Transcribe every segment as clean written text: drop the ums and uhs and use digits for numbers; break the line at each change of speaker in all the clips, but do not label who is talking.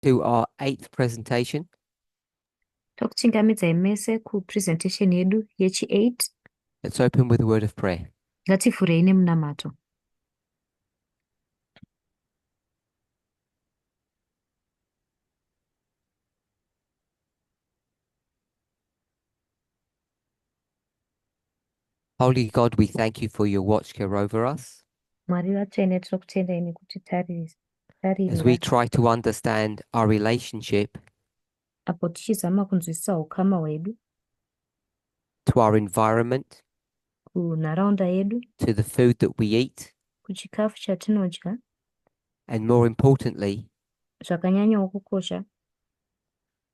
to our 8th presentation.
Tokuchingamidza mese kupresentation yedu yechi-8.
Let's open with a word of prayer.
Ngativhurei nemunamato.
Holy God, we thank you for your watch care over us
Mwari vatsvene, tinokutendai nekuti
as we
taririra
try to understand our relationship
apo tichizama kunzwisisa ukama hwedu
to our environment,
kunharaunda yedu,
to the food that we eat,
kuchikafu chatinodya,
and more importantly,
zvakanyanyawo kukosha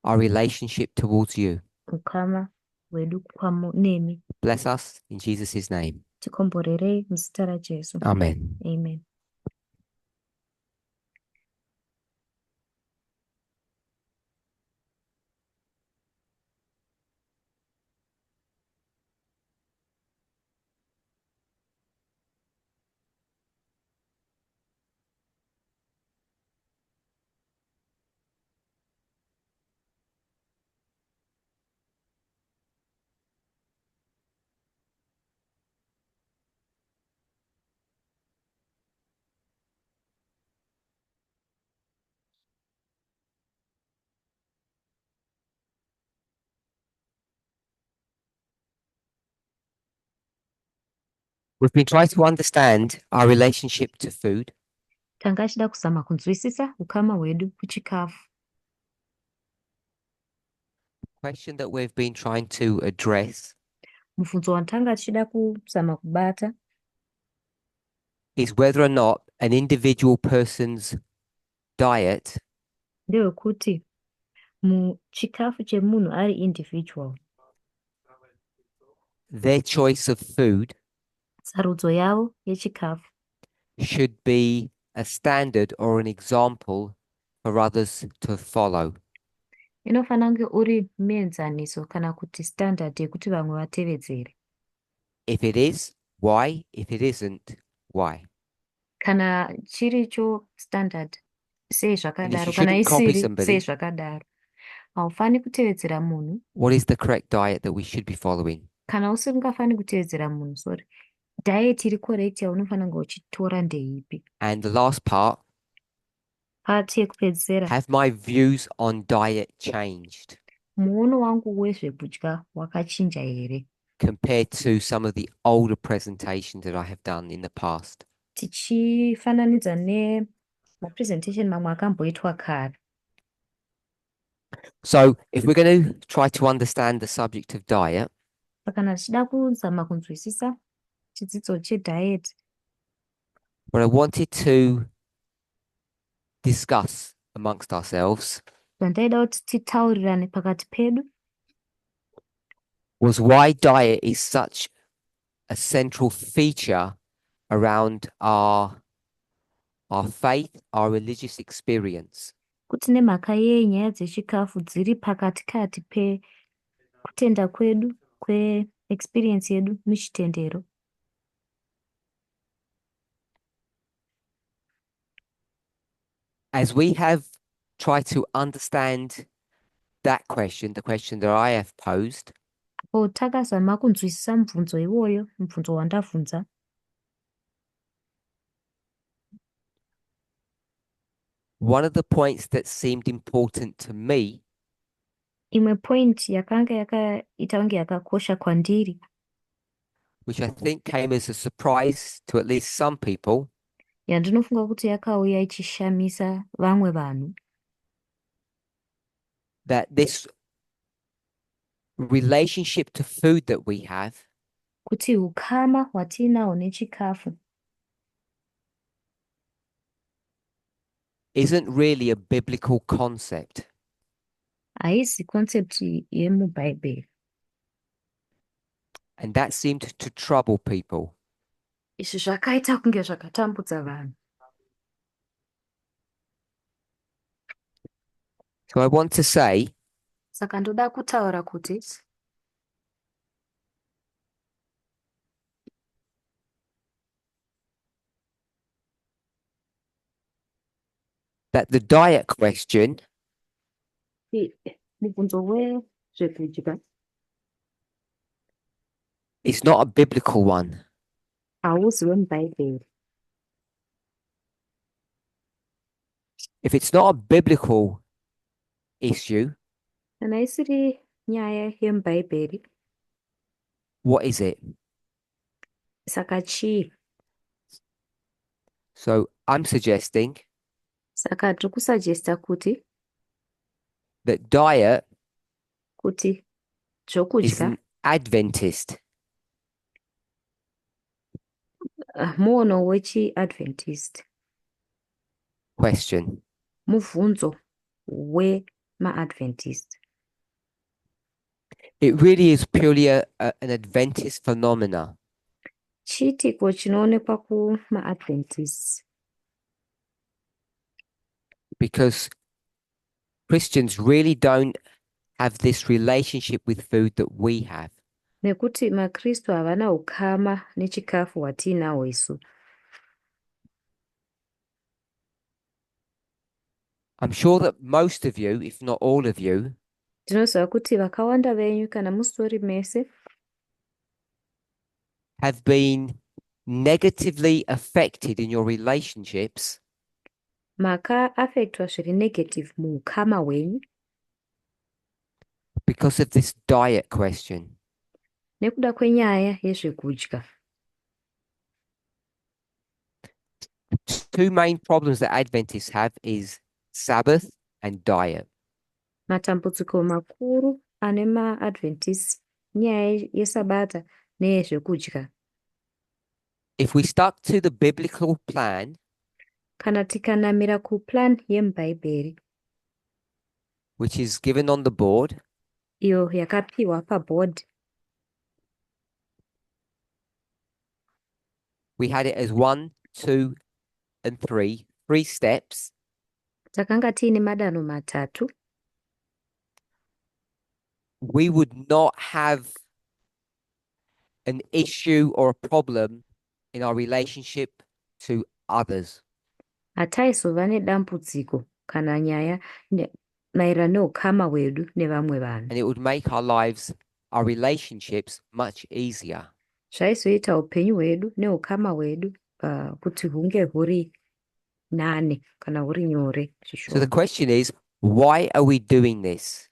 our relationship towards you.
ukama hwedu nemi.
Bless us in Jesus' name.
Tikomborerei muzita raJesu.
Amen.
Amen.
We've been trying to understand our relationship to food.
Tanga achida kuzama kunzwisisa ukama hwedu kuchikafu.
Question that we've been trying to address
Mubvunzo watanga tichida kuzama kubata
is whether or not an individual person's diet
ndewekuti muchikafu chemunhu ari individual,
their choice of food
sarudzo yavo yechikafu
should be a standard or an example for others to follow.
inofanira kunge uri muenzaniso kana kuti standard yekuti vamwe vatevedzere.
If it is, why? If it isn't, why?
Kana chiricho standard, sei
And if
zvakadaro,
you
kana
shouldn't copy
isiri, sei
somebody,
zvakadaro. Haufani kutevedzera munhu,
what is the correct diet that we should be following?
kana usingafani kutevedzera munhu, sorry. Diet iri correct yaunofanira kunge uchitora ndeipi?
And the last part,
Part yekupedzisira,
have my views on diet changed
muono wangu wezvekudya wakachinja here
compared to some of the older presentations that I have done in the past?
tichifananidza nemapresentation mamwe akamboitwa kare.
So if we're going to try to understand the subject of diet,
Kana tichida kuzama kunzwisisa chidzidzo chediet,
what I wanted to discuss amongst ourselves
zvandaida kuti titaurirane pakati pedu
was why diet is such a central feature around our faith, our religious experience.
kuti nemhaka yei nyaya dzechikafu dziri pakatikati pekutenda kwedu, kweexperience yedu muchitendero.
As we have tried to understand that question, the question that I have posed,
Po takazama kunzwisisa mubvunzo iwoyo, mubvunzo wandabvunza,
one of the points that seemed important to me
imwe point yakanga yakaita kunge yakakosha kwandiri,
which I think came as a surprise to at least some people,
yandinofunga kuti yakauya ichishamisa vamwe vanhu,
that this relationship to food that we have
kuti ukama hwatinahwo nechikafu
isn't really a biblical concept.
haisi concept yemubhaibheri.
And that seemed to trouble people.
Izvi zvakaita kunge zvakatambudza vanhu.
So I want to say
Saka ndoda kutaura kuti
that the diet question
Mubvunzo wezvekudya
It's not a biblical one.
hausi wemuBhaibheri.
If it's not a biblical issue,
Kana isiri nyaya yemuBhaibheri,
what is it?
saka chii?
So I'm suggesting
Saka tiri kusajesta
that diet
kuti
is
zvokudya
an Adventist
muono wechiAdventist,
question.
mubvunzo wemaAdventist.
It really is purely an Adventist phenomena
Chiitiko chinoonekwa kumaAdventist
because Christians really don't have this relationship with food that we have.
nekuti maKristu havana ukama nechikafu hwatiinahwo isu.
I'm sure that most of you, if not all of you,
Ndinoziva kuti vakawanda venyu kana musitori mese
have been negatively affected in your relationships
makaafektwa zviri negative muukama hwenyu
because of this diet question.
nekuda kwenyaya yezvekudya.
Two main problems that Adventists have is Sabbath and diet.
Matambudziko makuru ane maAdventist nyaya yesabata neyezvekudya.
If we stuck to the biblical plan,
Kana tikanamira kuplan yemuBhaibheri,
which is given on the board,
iyo yakapiwa paboard,
we had it as 1, 2, and 3, 3 steps.
takanga tiine madanho matatu.
We would not have an issue or a problem in our relationship to others.
Hataizova nedambudziko kana nyaya maererano neukama hwedu nevamwe vanhu.
And it would make our lives, our relationships much easier.
Zvaizoita upenyu hwedu neukama hwedu kuti hunge huri nane kana huri nyore
So the
zvishoma.
question is, why are we doing this?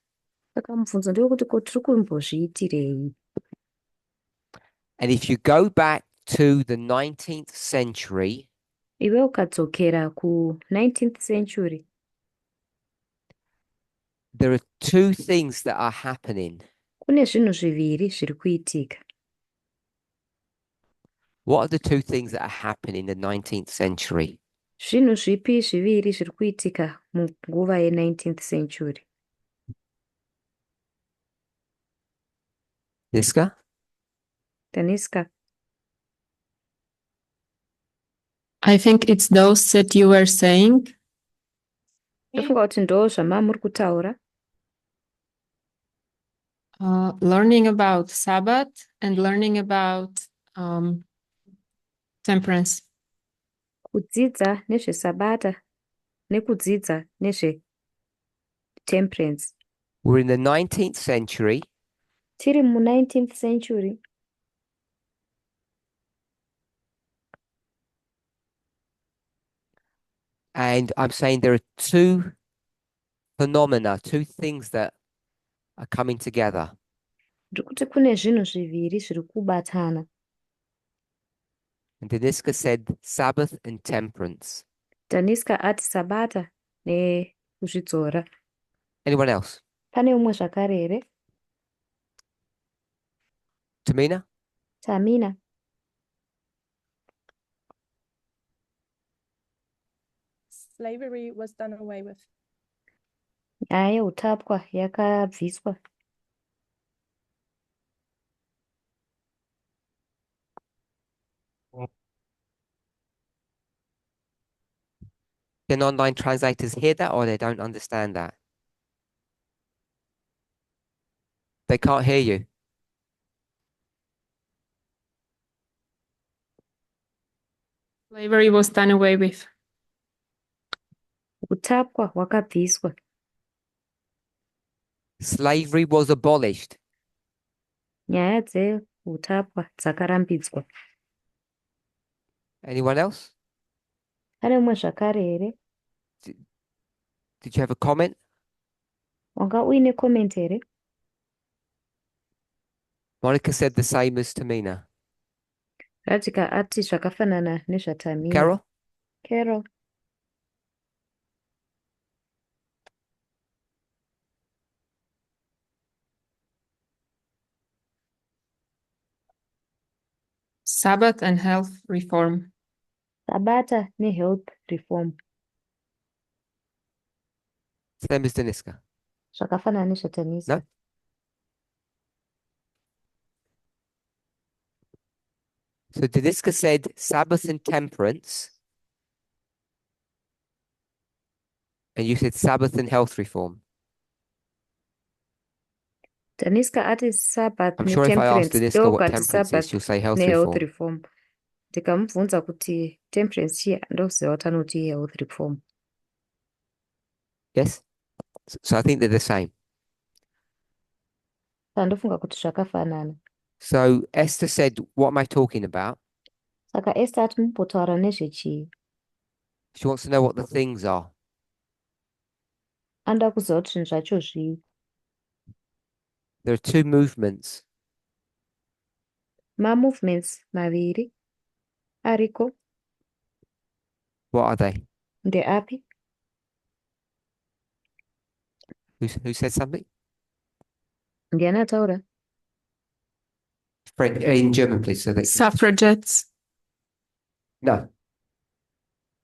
Saka mubvunzo ndewekuti ko tiri kumbozviitirei?
And if you go back to the 19th century,
Iwe ukadzokera ku19th century,
there are two things that are happening.
kune zvinhu zviviri zviri kuitika.
What are the two things that are happening in the 19th century?
Zvinhu zvipi zviviri zviri kuitika munguva ye19th century?
Niska?
Daniska?
I think it's those that you were saying.
Ndofunga kuti ndo zvamamuri kutaura.
Learning about Sabbath and learning about temperance.
Kudzidza nezvesabata nekudzidza nezvetemperance.
We're in the 19th century.
Tiri mu19th century.
And I'm saying there are two phenomena, two things that are coming together.
Ndikuti kune zvinhu zviviri zviri kubatana.
And Deniska said Sabbath and temperance.
Daniska ati sabata nekuzvidzora.
Anyone else?
Pane umwe zvakare here?
Tamina?
Tamina?
Slavery was done away with.
Nyaya yeutapwa yakabviswa.
Can online translators hear that or they don't understand that? They can't hear you.
Slavery was done away with.
Utapwa hwakabviswa.
Slavery was abolished.
Nyaya dzeutapwa dzakarambidzwa.
Anyone else?
Pane umwe zvakare here?
Did you have a comment?
Wanga uine comment here?
Monica said the same as Tamina.
Radhika ati zvakafanana nezvaTamina.
Carol?
Carol.
Sabbath and health reform.
Sabata nehealth reform.
Same as Deniska.
Zvakafanana nezvaTanisa.
No? So Deniska said Sabbath and temperance. And you said Sabbath and health reform.
Taniska ati Sabbath
I'm sure if I ask
netemperance.
Deniska what
Ndokati
temperance is,
Sabbath
she'll say health
nehealth
reform.
reform. Ndikamubvunza kuti temperance chii, ndokuziva kuti anoti health reform.
Yes? So I think they're the same.
Ndofunga kuti zvakafanana.
So Esther said, what am I talking about?
Saka Esther ati mumbotaura nezvechii.
She wants to know what the things are.
Anoda kuziva kuti zvinhu zvacho zvii.
There are two movements.
Ma-movements maviri ariko.
What are they?
Ndeapi?
Who said something?
Ndiani ataura?
French, in German, please. So that
Suffragettes.
no.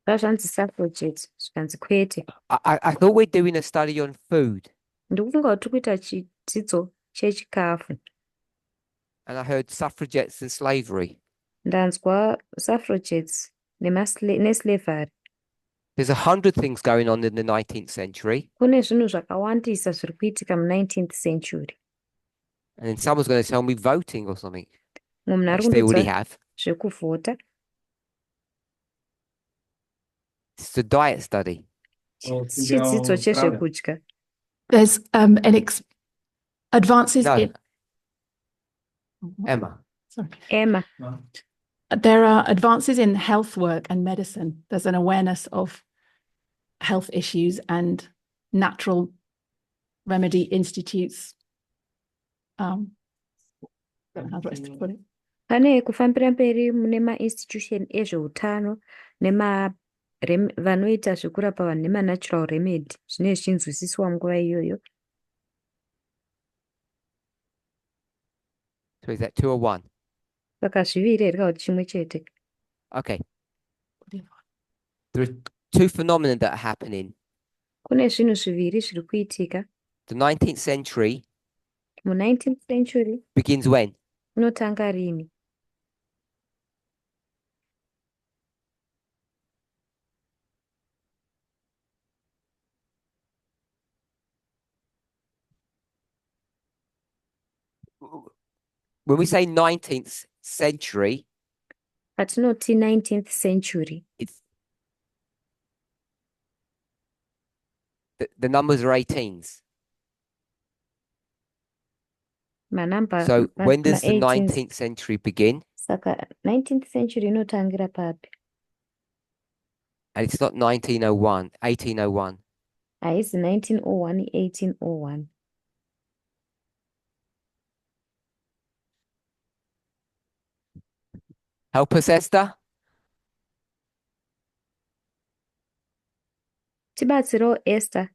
Zvanzi suffragettes, zvikanzi kwete.
I thought we're doing a study on food.
Ndikufunga kuti tiri kuita chidzidzo chechikafu.
And I heard suffragettes and slavery.
Ndanzwa suffragettes neslavery.
There's 100 things going on in the 19th century.
Kune zvinhu zvakawandisa zviri kuitika mu-19th century.
And then someone's going to tell me voting or something.
Munhu ari
Which they already
kundudza
have.
zvekuvhota.
It's a diet study.
Chidzidzo chezvekudya.
There's advances
No.
in
Emma.
sorry.
Emma.
There are advances in health work and medicine. There's an awareness of health issues and natural remedy institutes. Don't know how else to put it.
Pane kufambira mberi mune ma-institution ezveutano vanoita zvekurapa vanhu nema-natural remedy. Zvine zvichinzwisiswa munguva iyoyo.
So is that 2 or 1?
Saka zviviri here kana kuti chimwe chete.
Okay. There are two phenomena that are happening.
Kune zvinhu zviviri zviri kuitika.
The 19th century
Mu-19th century
begins when?
unotanga rini?
When we say 19th century,
Patinoti 19th century.
it's the numbers are 18s.
Manamba
So when does the
18s.
19th century begin?
Saka 19th century inotangira papi?
And it's not 1901, 1801.
Haisi 1901, 1801.
Help us, Esther.
Tibatsiro Esther.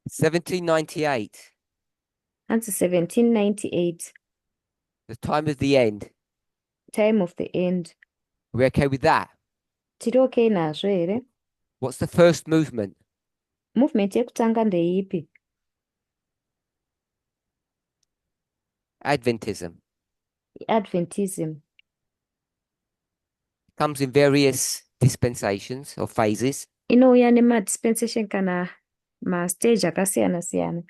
1798,
Hansi 1798.
the time of the end.
Time of the end.
Are we okay with that?
Tiri okay nazvo here?
What's the first movement?
Movement yekutanga ndeipi?
Adventism.
Adventism.
Comes in various dispensations or phases.
Inouya nema-dispensation kana ma-stage akasiyana siyana.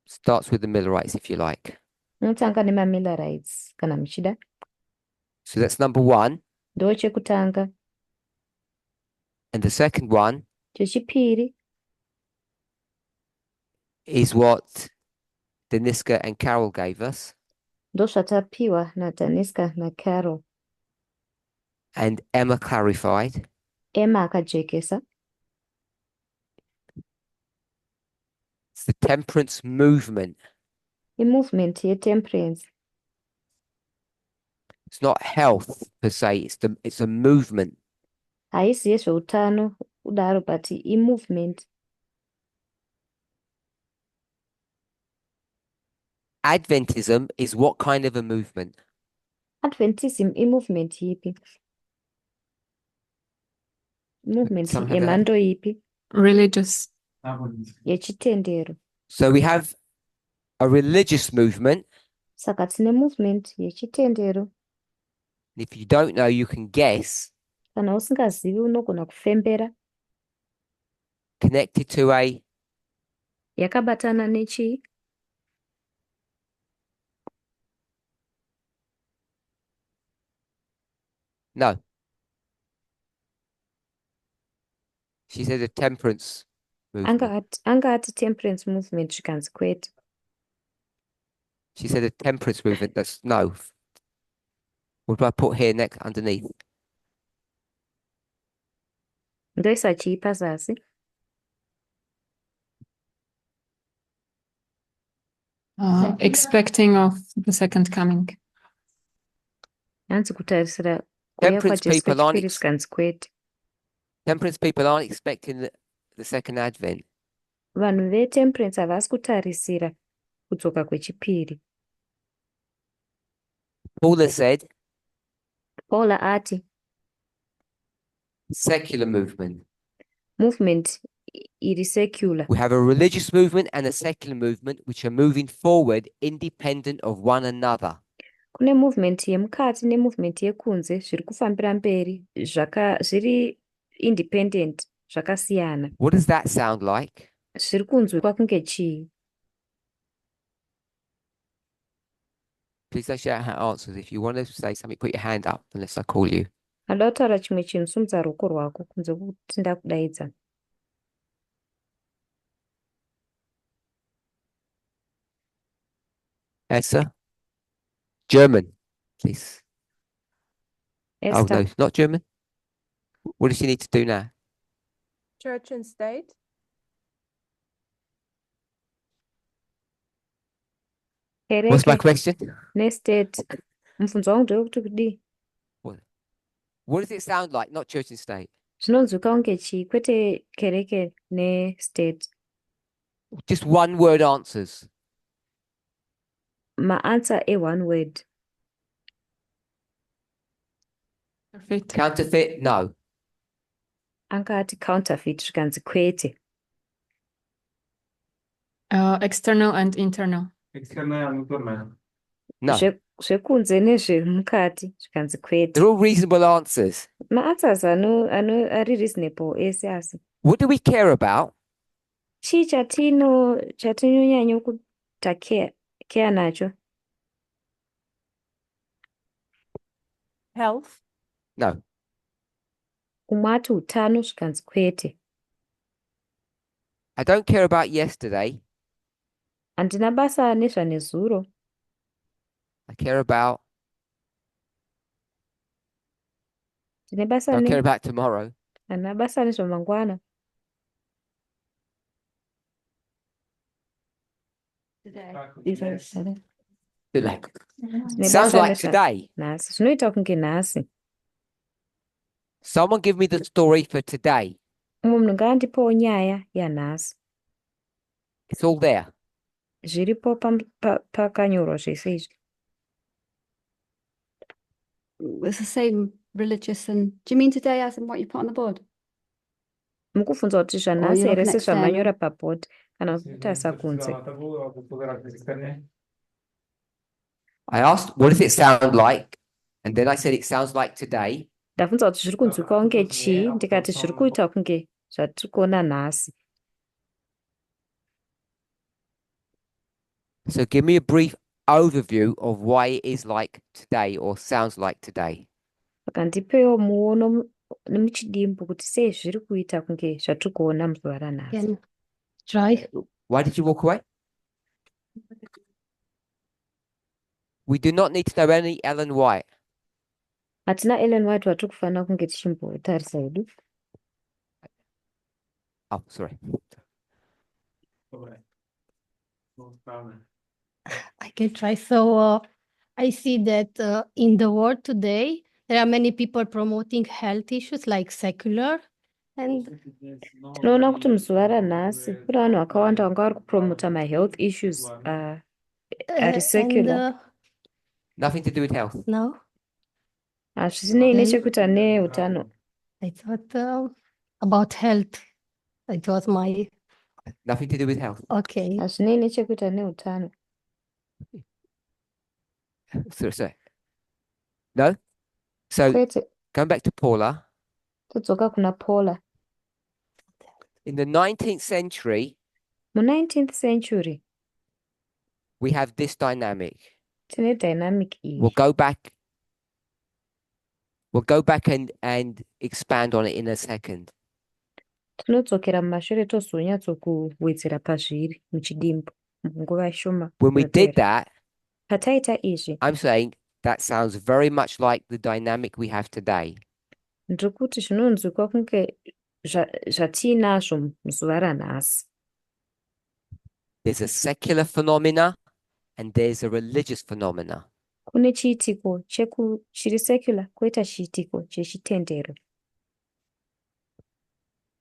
Starts with the Millerites, if you like.
Inotanga nema-Millerites kana muchida.
So that's number 1.
Ndo chekutanga.
And the second one
Chechipiri
is what Deniska and Carol gave us.
Ndozvatapiwa naDaniska naCarol.
And Emma clarified.
Emma akajekesa.
It's the temperance movement.
I-movement yetemperance.
It's not health per se, it's a movement.
Haisi yezveutano kudaro, but i-movement.
Adventism is what kind of a movement?
Adventism i-movement yipi? Movement
Some have that.
yemhando yipi?
Religious.
Yechitendero.
So we have a religious movement.
Saka tine movement yechitendero.
If you don't know, you can guess,
Kana usingazivi unogona kufembera.
connected to a
Yakabatana nechii?
no. She said a temperance movement.
Anga ati temperance movement zvikanzi kwete.
She said a temperance movement. That's no. What do I put here next underneath?
Ndoisa chii pazasi?
Expecting of the second coming.
Hanzi kutarisira kuuya
Temperance
kwaJesu
people aren't
kwechipiri zvikanzi kwete.
Temperance people aren't expecting the second advent.
Vanhu vetemperance havasi kutarisira kudzoka kwechipiri.
Paula said
Paula ati
secular movement.
movement iri secular.
We have a religious movement and a secular movement which are moving forward independent of one another.
Kune movement yemukati nemovement yekunze zviri kufambira mberi zviri independent, zvakasiyana.
What does that sound like?
Zviri kunzwikwa kunge chii?
Please don't shout out answers. If you want to say something, put your hand up unless I call you.
Hada kutaura chimwe chinhu, simudza ruoko rwako kunze kuti ndakudaidza.
Esther? German, please. Oh,
Esther,
no, not German. What does she need to do now?
Church and state.
What's my
kereke
question?
nestate. Mubvunzo wangu ndewekuti kudii?
What does it sound like? Not church and state.
Zvinonzwika kunge chii, kwete kereke nestate.
Just one word answers.
Maanswer one word.
Perfect.
Counterfeit? No.
Anga ati counterfeit zvikanzi kwete.
External and internal.
No.
Zvekunze nezvemukati zvikanzi kwete.
They're all reasonable answers.
Maanswers ari reasonable ese asi.
What do we care about?
Chii chatinonyanya kuta care nacho?
Health.
No.
Umwe ati utano zvikanzi kwete.
I don't care about yesterday.
Handina basa nezvanezuro.
I care about.
Ndine basa
Don't care about tomorrow.
handina basa nezvamangwana.
Like,
Ndine
sounds
basa
like today.
nhasi. Zvinoita kunge nhasi.
Someone give me the story for today.
Umwe munhu ngaandipewo nyaya yanhasi.
It's all there.
Zviripo pakanyorwa zvese izvi.
It's the same religious and do you mean today as in what you put on the board?
Mukubvunza kuti
you're
zvanhasi here
looking
sezvamanyora pabhodi kana kutarisa kunze.
I asked, what does it sound like? And then I said, it sounds like today.
Ndabvunza kuti zviri kunzwika kunge chii, ndikati zviri kuita kunge zvatiri kuona nhasi.
So give me a brief overview of why it is like today or sounds like today.
Saka ndipewo muono nemuchidimbu kuti sei zviri kuita kunge zvatiri kuona muzuva ranhasi.
Again, dry.
Why did you walk away? We do not need to know any Ellen White.
hatina Ellen White watiri kufanira kunge tichimbotarisa hedu.
Oh, sorry.
I can try. So I see that in the world today, there are many people promoting health issues like secular. And
Tinoona kuti muzuva ranhasi kune vanhu vakawanda vanga vari kupromota mahealth issues ari secular.
Nothing to do with health.
No,
Hazvisinei nechekuita neutano.
I thought about health. It was my,
Nothing to do with health.
okay.
Hazvinei nechekuita neutano.
So. No? So,
Kwete,
going back to Paula,
todzoka kuna Paula.
in the 19th century,
Mu-19th century,
we have this dynamic.
tine dynamic iyi.
We'll go back and expand on it in a second.
Tinodzokera mumashure tozonyatsokuwedzera pazviri muchidimbu munguva shoma.
When we did
inotevera.
that,
Pataita izvi,
I'm saying that sounds very much like the dynamic we have today.
ndiri kuti zvinonzwikwa kunge zvatiinazvo muzuva ranhasi.
There's a secular phenomena and there's a religious phenomena.
Kune chiitiko chiri secular, kwoita chiitiko chechitendero.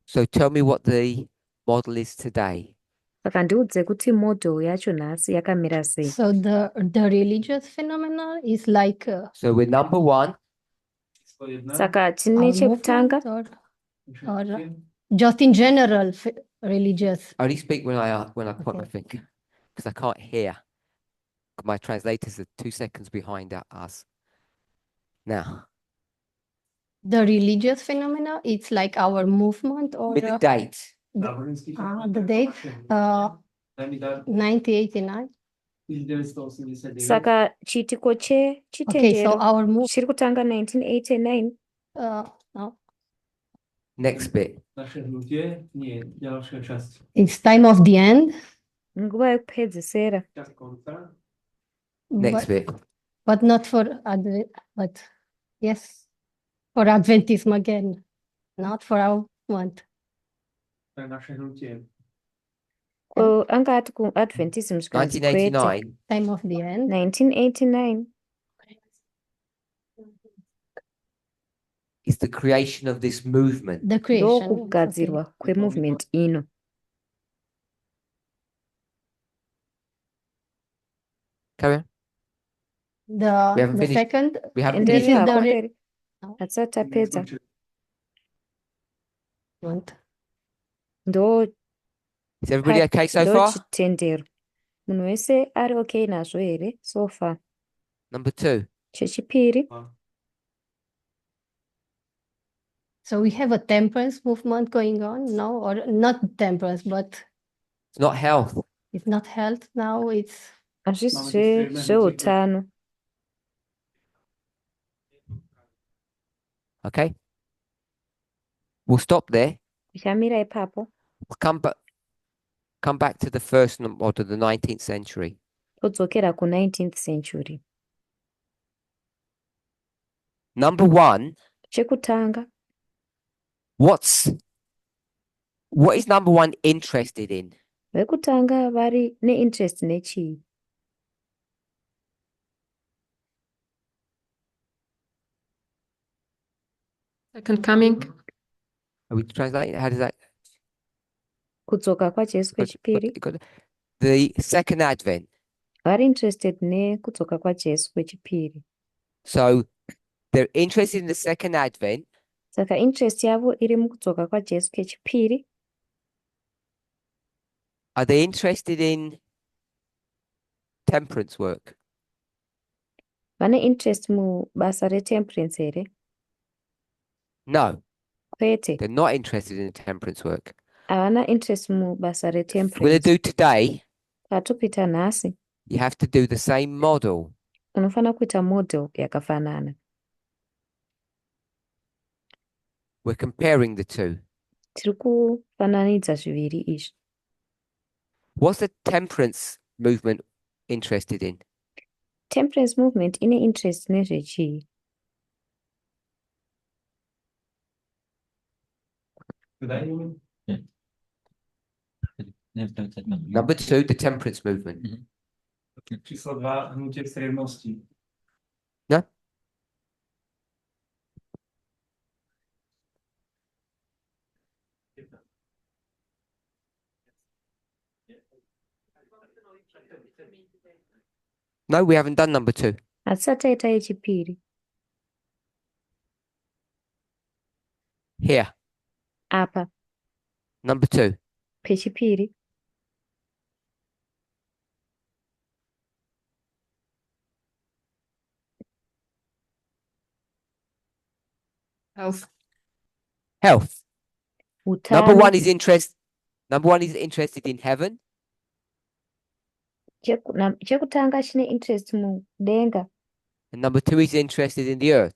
So tell me what the model is today.
Saka ndiudze kuti model yacho nhasi yakamira sei.
So the religious phenomena is like
So we're number one.
Saka tine
our
chekutanga,
movement or just in general religious.
I only speak when I point my
Okay.
finger because I can't hear. My translators are 2 seconds behind us. Now,
The religious phenomena, it's like our movement or
with the date.
the date 1989.
saka chiitiko
Okay, so
chechitendero
our move
chiri kutanga 1989.
no,
Next bit.
it's time of the end.
Nguva yekupedzisira.
Next
but,
bit.
but not for but yes, for Adventism again, not for our month.
Anga ati kuadventism zvikanzi kwete.
1989.
Time of the end.
1989
is the creation of this movement.
The creation.
ndokugadzirwa kwemovement ino.
Carry on. We haven't
The
finished.
second.
We haven't
Endelea
This is
finished.
the
kwamberi. Hatisati tapedza.
month.
Ndo
Is everybody okay so far?
chitendero. Munhu wese ari okay nazvo here so far.
Number 2.
Chechipiri,
So we have a temperance movement going on now, or not temperance, but
It's not health.
it's not health now. It's
hazvisi zveutano.
Okay. We'll stop there.
Tichamira ipapo,
We'll come back to the first or to the 19th century.
todzokera ku-19th century.
Number 1.
Chekutanga,
What is number 1 interested in?
vekutanga vari neinterest nechii?
Second coming.
Are we translating? How does that?
Kudzoka kwaJesu kwechipiri,
The second advent.
vari interested nekudzoka kwaJesu kwechipiri.
So they're interested in the second advent.
Saka interest yavo iri mukudzoka kwaJesu kwechipiri.
Are they interested in temperance work?
Vane interest mubasa retemperance here?
No,
Kwete,
they're not interested in temperance work.
havana interest mubasa
If we're going to
retemperance.
do today,
Katopita nhasi,
you have to do the same model.
unofana kuita model yakafanana.
We're comparing the two.
Tiri kufananidza zviviri izvi.
What's the temperance movement interested in?
Temperance movement ine interest nezvechii?
Number 2, the temperance movement.
Číslo 2, hnutí extrémnosti.
No? No, we haven't done number 2.
Hatisati taita yechipiri.
Here,
Apa
number 2.
pechipiri.
Health.
Health. Number
Utano.
1 is interested in heaven.
Chekutanga chine interest mudenga.
And number 2 is interested in the earth.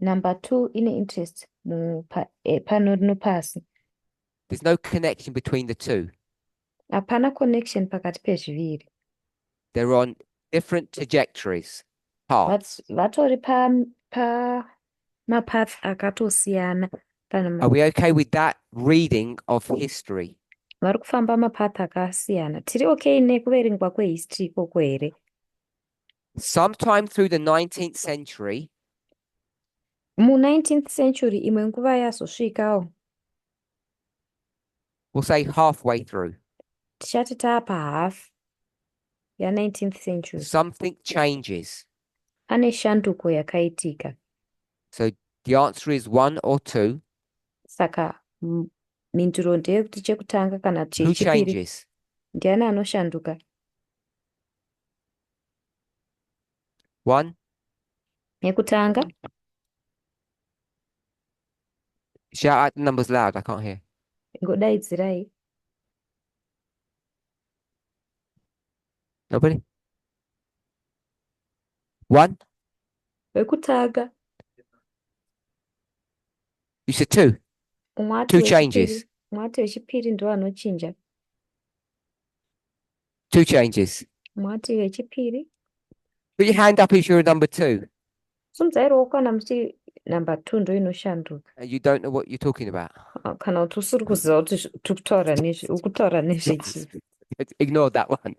Number 2 ine interest pano rino pasi.
There's no connection between the two.
Hapana connection pakati pezviviri.
They're on different trajectories. Paths.
Vatori pa mapath akatosiyana.
Are we okay with that reading of history?
Vari kufamba mapath akasiyana. Tiri okay nekuverengwa kwehistory ikoko here?
Sometime through the 19th century,
Mu-19th century imwe nguva yazosvikawo.
we'll say halfway through,
Tichati taapa half ya-19th century.
something changes.
Pane shanduko yakaitika.
So the answer is 1 or 2.
Saka mhinduro ndeyekuti chekutanga kana
Who
chechipiri.
changes?
Ndiani anoshanduka?
1.
Yekutanga.
Shout out the numbers loud. I can't hear.
Ngodaidzirai.
Nobody? 1.
Wekutanga.
You said 2.
Umwe ati
2
wechipiri.
changes.
Umwe ati wechipiri ndo anochinja.
2 changes.
Umwe ati wechipiri.
Put your hand up if you're number 2
Simudzai ruoko kana muchiti number 2 ndo inoshanduka.
and you don't know what you're talking about.
Kana kuti usiri kuziva kuti ukutaura nezvechii.
Ignore that one.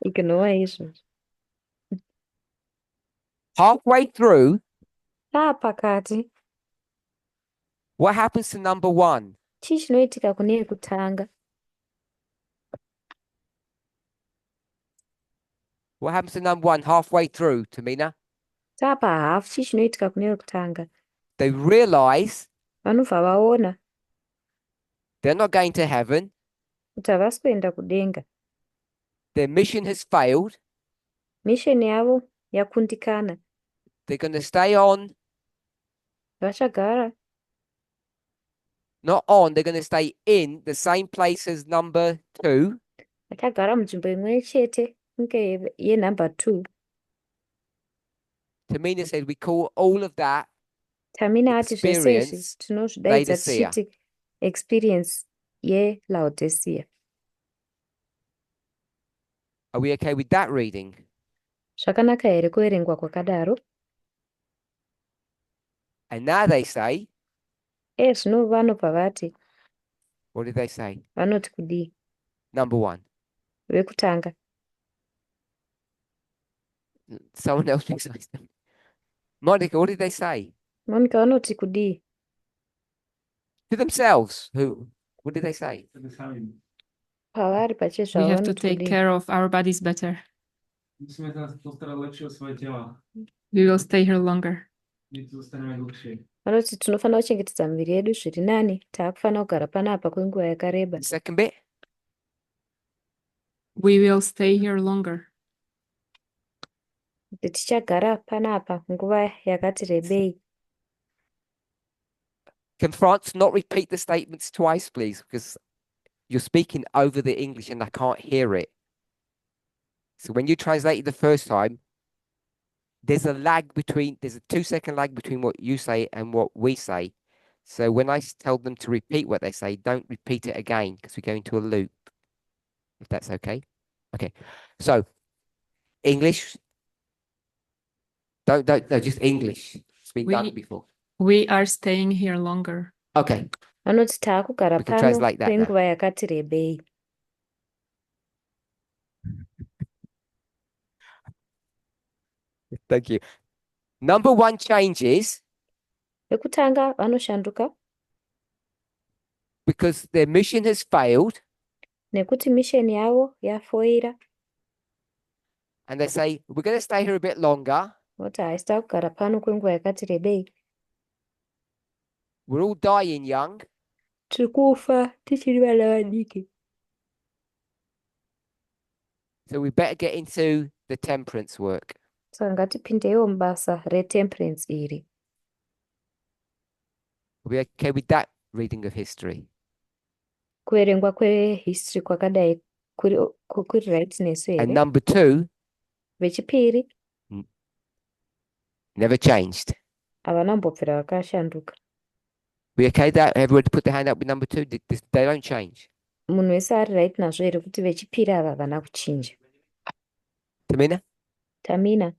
Ignore izvozvo.
Halfway through,
Pakati.
what happens to number 1?
Chii chinoitika kune yekutanga?
What happens to number 1 halfway through, Tamina?
Taapa half. Chii chinoitika kune yekutanga?
They realize
Vanobva vaona
they're not going to heaven.
kuti havasi kuenda kudenga.
Their mission has failed.
Misheni yavo yakundikana.
They're going to stay on,
Vachagara.
not on, they're going to stay in the same place as number 2.
Vachagara munzvimbo imwe chete kunge yenumber 2.
Tamina said we call all of that
Tamina ati zvese izvi
experience
tinozvidaidza
Laodicea.
tichiti experience yeLaodicea.
Are we okay with that reading?
Zvakanaka here kuverengwa kwakadaro?
And now they say,
Zvino vanobva vati,
what did they say?
vanoti kudii?
Number 1.
Vekutanga.
Someone else besides them. Monica, what did they say?
Monica vanoti kudii?
To themselves. Who? What did they say?
Pavari pachezvavo
We have to
vanoti
take
kudii?
care of our bodies better.
Musíme se postarat lepší o svoje těla.
We will stay here longer.
My tu zůstaneme dlouhší.
Vanoti tinofanira kuchengetedza miviri yedu zviri nani. Taakufanira kugara panapa kwenguva yakareba.
The second bit?
We will stay here longer.
Kuti tichagara panapa nguva yakati rebei.
Can France not repeat the statements twice, please? Because you're speaking over the English and I can't hear it. So when you translate it the first time, there's a 2-second lag between what you say and what we say. So when I tell them to repeat what they say, don't repeat it again because we go into a loop. if that's okay. Okay. So English. No, just English. It's been done before.
We are staying here longer.
Okay.
Vanoti taakugara
We can
pano
translate that now.
kwenguva yakati rebei.
Thank you. Number one changes
Vekutanga vanoshanduka
because their mission has failed,
nekuti misheni yavo yafoira.
and they say, we're going to stay here a bit longer.
Voti haisi taakugara pano kwenguva yakati rebei.
We're all dying young.
Tiri kufa tichiri vana vadiki.
So we better get into the temperance work.
Saka ngatipindeiwo mubasa retemperance iri.
Are we okay with that reading of history?
Kuverengwa kwehistory kwakadai kuri right nesu
And
here.
number two,
Vechipiri
never changed.
havana mbobvira vakashanduka.
We okay with that? Everybody put their hand up with number two. They don't change.
Munhu wese ari right nazvo here kuti vechipiri ava havana kuchinja.
Tamina?
Tamina.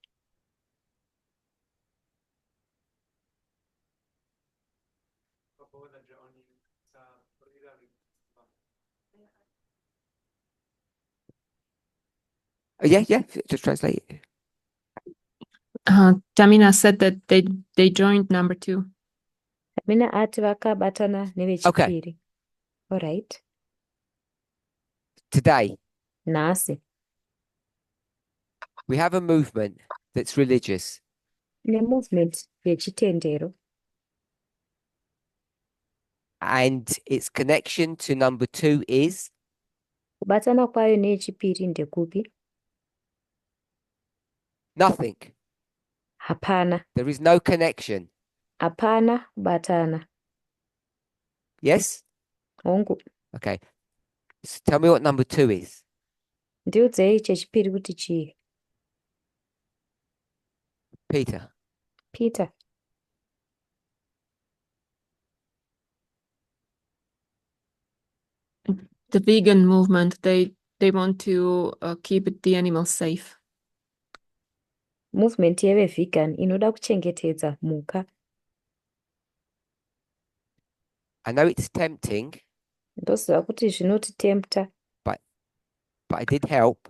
Oh, yeah, just translate it.
Tamina said that they joined number 2.
Tamina ati vakabatana nevechipiri. All right.
Today,
Nhasi.
we have a movement that's religious.
Movement yechitendero.
And its connection to number two is
Kubatana kwayo neyechipiri ndekupi?
nothing.
Hapana.
There is no connection.
Hapana kubatana.
Yes?
Hongu.
Okay. So tell me what number two is.
Ndiudzei chechipiri kuti chii?
Peter.
Peter.
The vegan movement, they want to keep the animals safe.
Movement yevevegan inoda kuchengetedza mhuka.
I know it's tempting,
Ndoziva kuti zvinotitempta.
but I did help.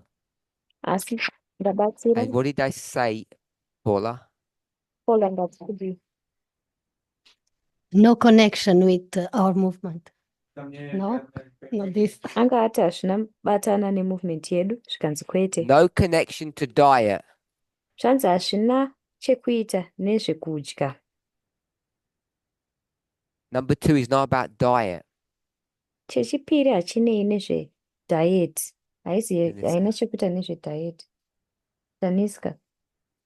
Asi ndabatsira.
And what did I say, Paula?
Paula ndatskudi.
No connection with our movement. No, not this.
Anga ati hazvina batana nemovement yedu zvikanzi kwete.
No connection to diet.
Zvanzi hazvina chekuita nezvekudya.
Number two is not about diet.
Chechipiri hachinei nezvediet.
Daniska.
Haina chekuita nezvediet. Daniska.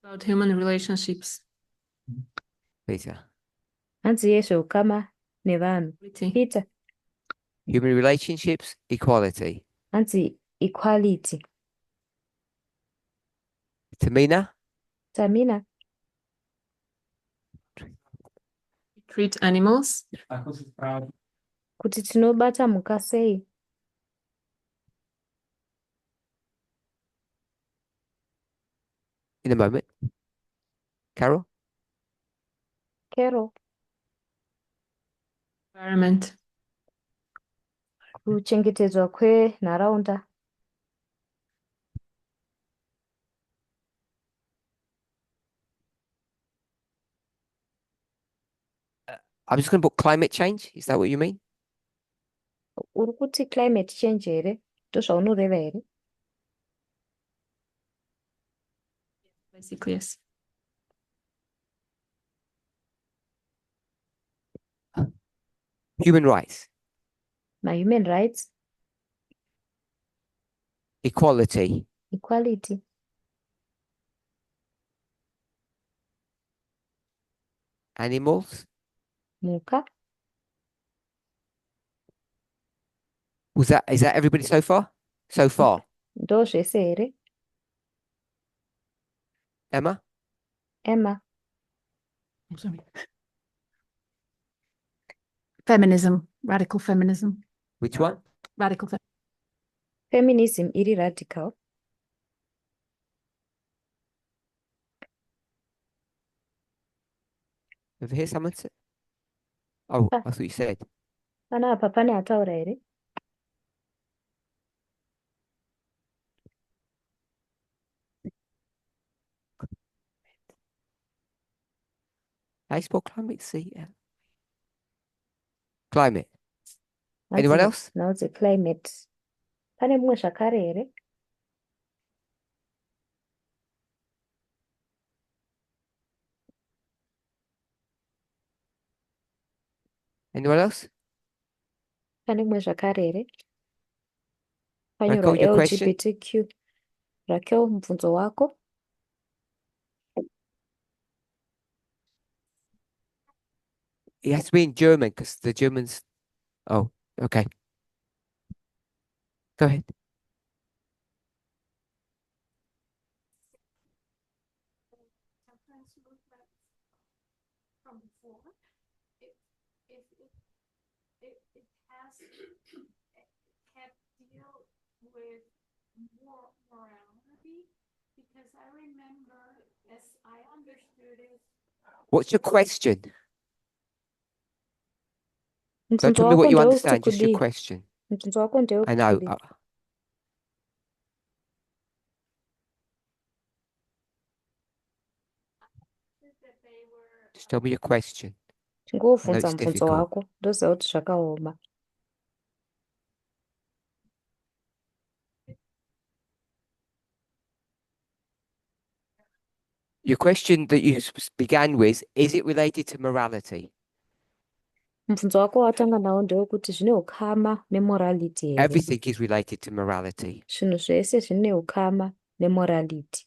About human relationships.
Peter.
Hanzi yezveukama nevanhu. Peter.
Human relationships, equality.
Hanzi equality.
Tamina?
Tamina.
Treat animals.
Ako sa správne.
Kuti tinobata mhuka sei?
In a moment. Carol?
Carol.
Environment.
Kuchengetedzwa kwenharaunda.
I'm just going to put climate change. Is that what you mean?
Uri kuti climate change here? Ndozvaunoreva here?
Basically, yes.
Human rights.
Human rights.
Equality.
Equality.
Animals.
Mhuka.
Is that everybody so far? So far.
Ndozvese here?
Emma?
Emma.
I'm sorry. Feminism, radical feminism.
Which one?
Radical feminism.
Feminism iri radical.
Ever hear someone say? Oh,
Ah.
I thought you said.
Pana apa pane ataura here?
How you spell climate? Climate. Anyone else?
Naudzi climate. Pane mumwe zvakare here?
Anyone else?
Pane mumwe zvakare here? Panyorwa
Raquel, your question?
LGBTQ. Raquel, mubvunzo wako?
It has to be in German because the Germans. Oh, okay. Go ahead.
Sometimes movements from before, it has had deal with more morality, because I remember, as I understood it,
What's your question? Don't
Mubvunzo
tell me
wako
what you
ndeuti
understand, just your
kudii?
question.
Mubvunzo wako ndeuti
I know.
kudii?
that they were
Just tell me your question. I know
Tingouvhunza
it's
mubvunzo
difficult.
wako ndoziva kuti zvakaoma.
Your question that you began with, is it related to morality?
Mubvunzo wako watanga nawo ndewekuti zvine ukama nemorality here.
Everything is related to morality.
Zvinhu zvese zvine ukama nemorality.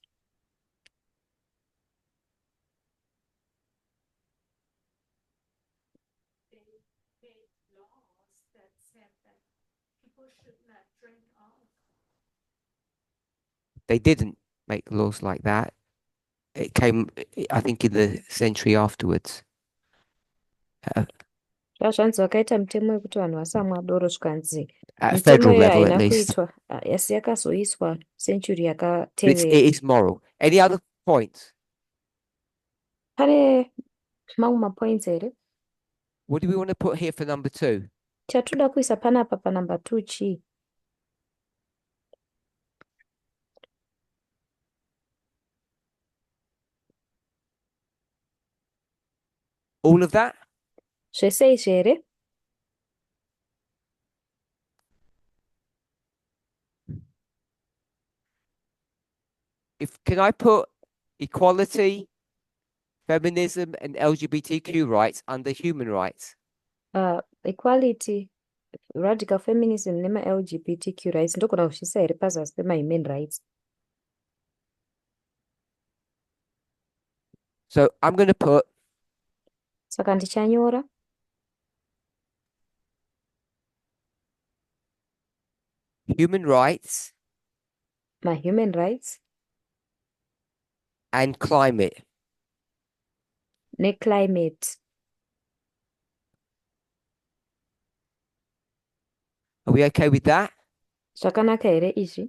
they made laws that said that people should not drink alcohol.
They didn't make laws like that. It came, I think, in the century afterwards.
Zvazvanzi vakaita mutemo wekuti vanhu vasamwa doro zvikanzi
At a
mitemo
federal
iyoyo
level, at
haina
least.
kuitwa asi yakazoiswa century
But it
yakatevera.
is moral. Any other points?
Pane mamwe mapoints here?
What do we want to put here for number 2?
Chatoda kuisa panapa panumber 2 chii?
All of that?
Zvese izvi here?
Can I put equality, feminism, and LGBTQ rights under human rights?
Equality, radical feminism nema-LGBTQ rights ndogona kuzviisa here pazasi pema-human rights.
So I'm going to put
Saka ndichanyora
human rights
ma-human rights
and climate.
neclimate.
Are we okay with that?
Zvakanaka here izvi?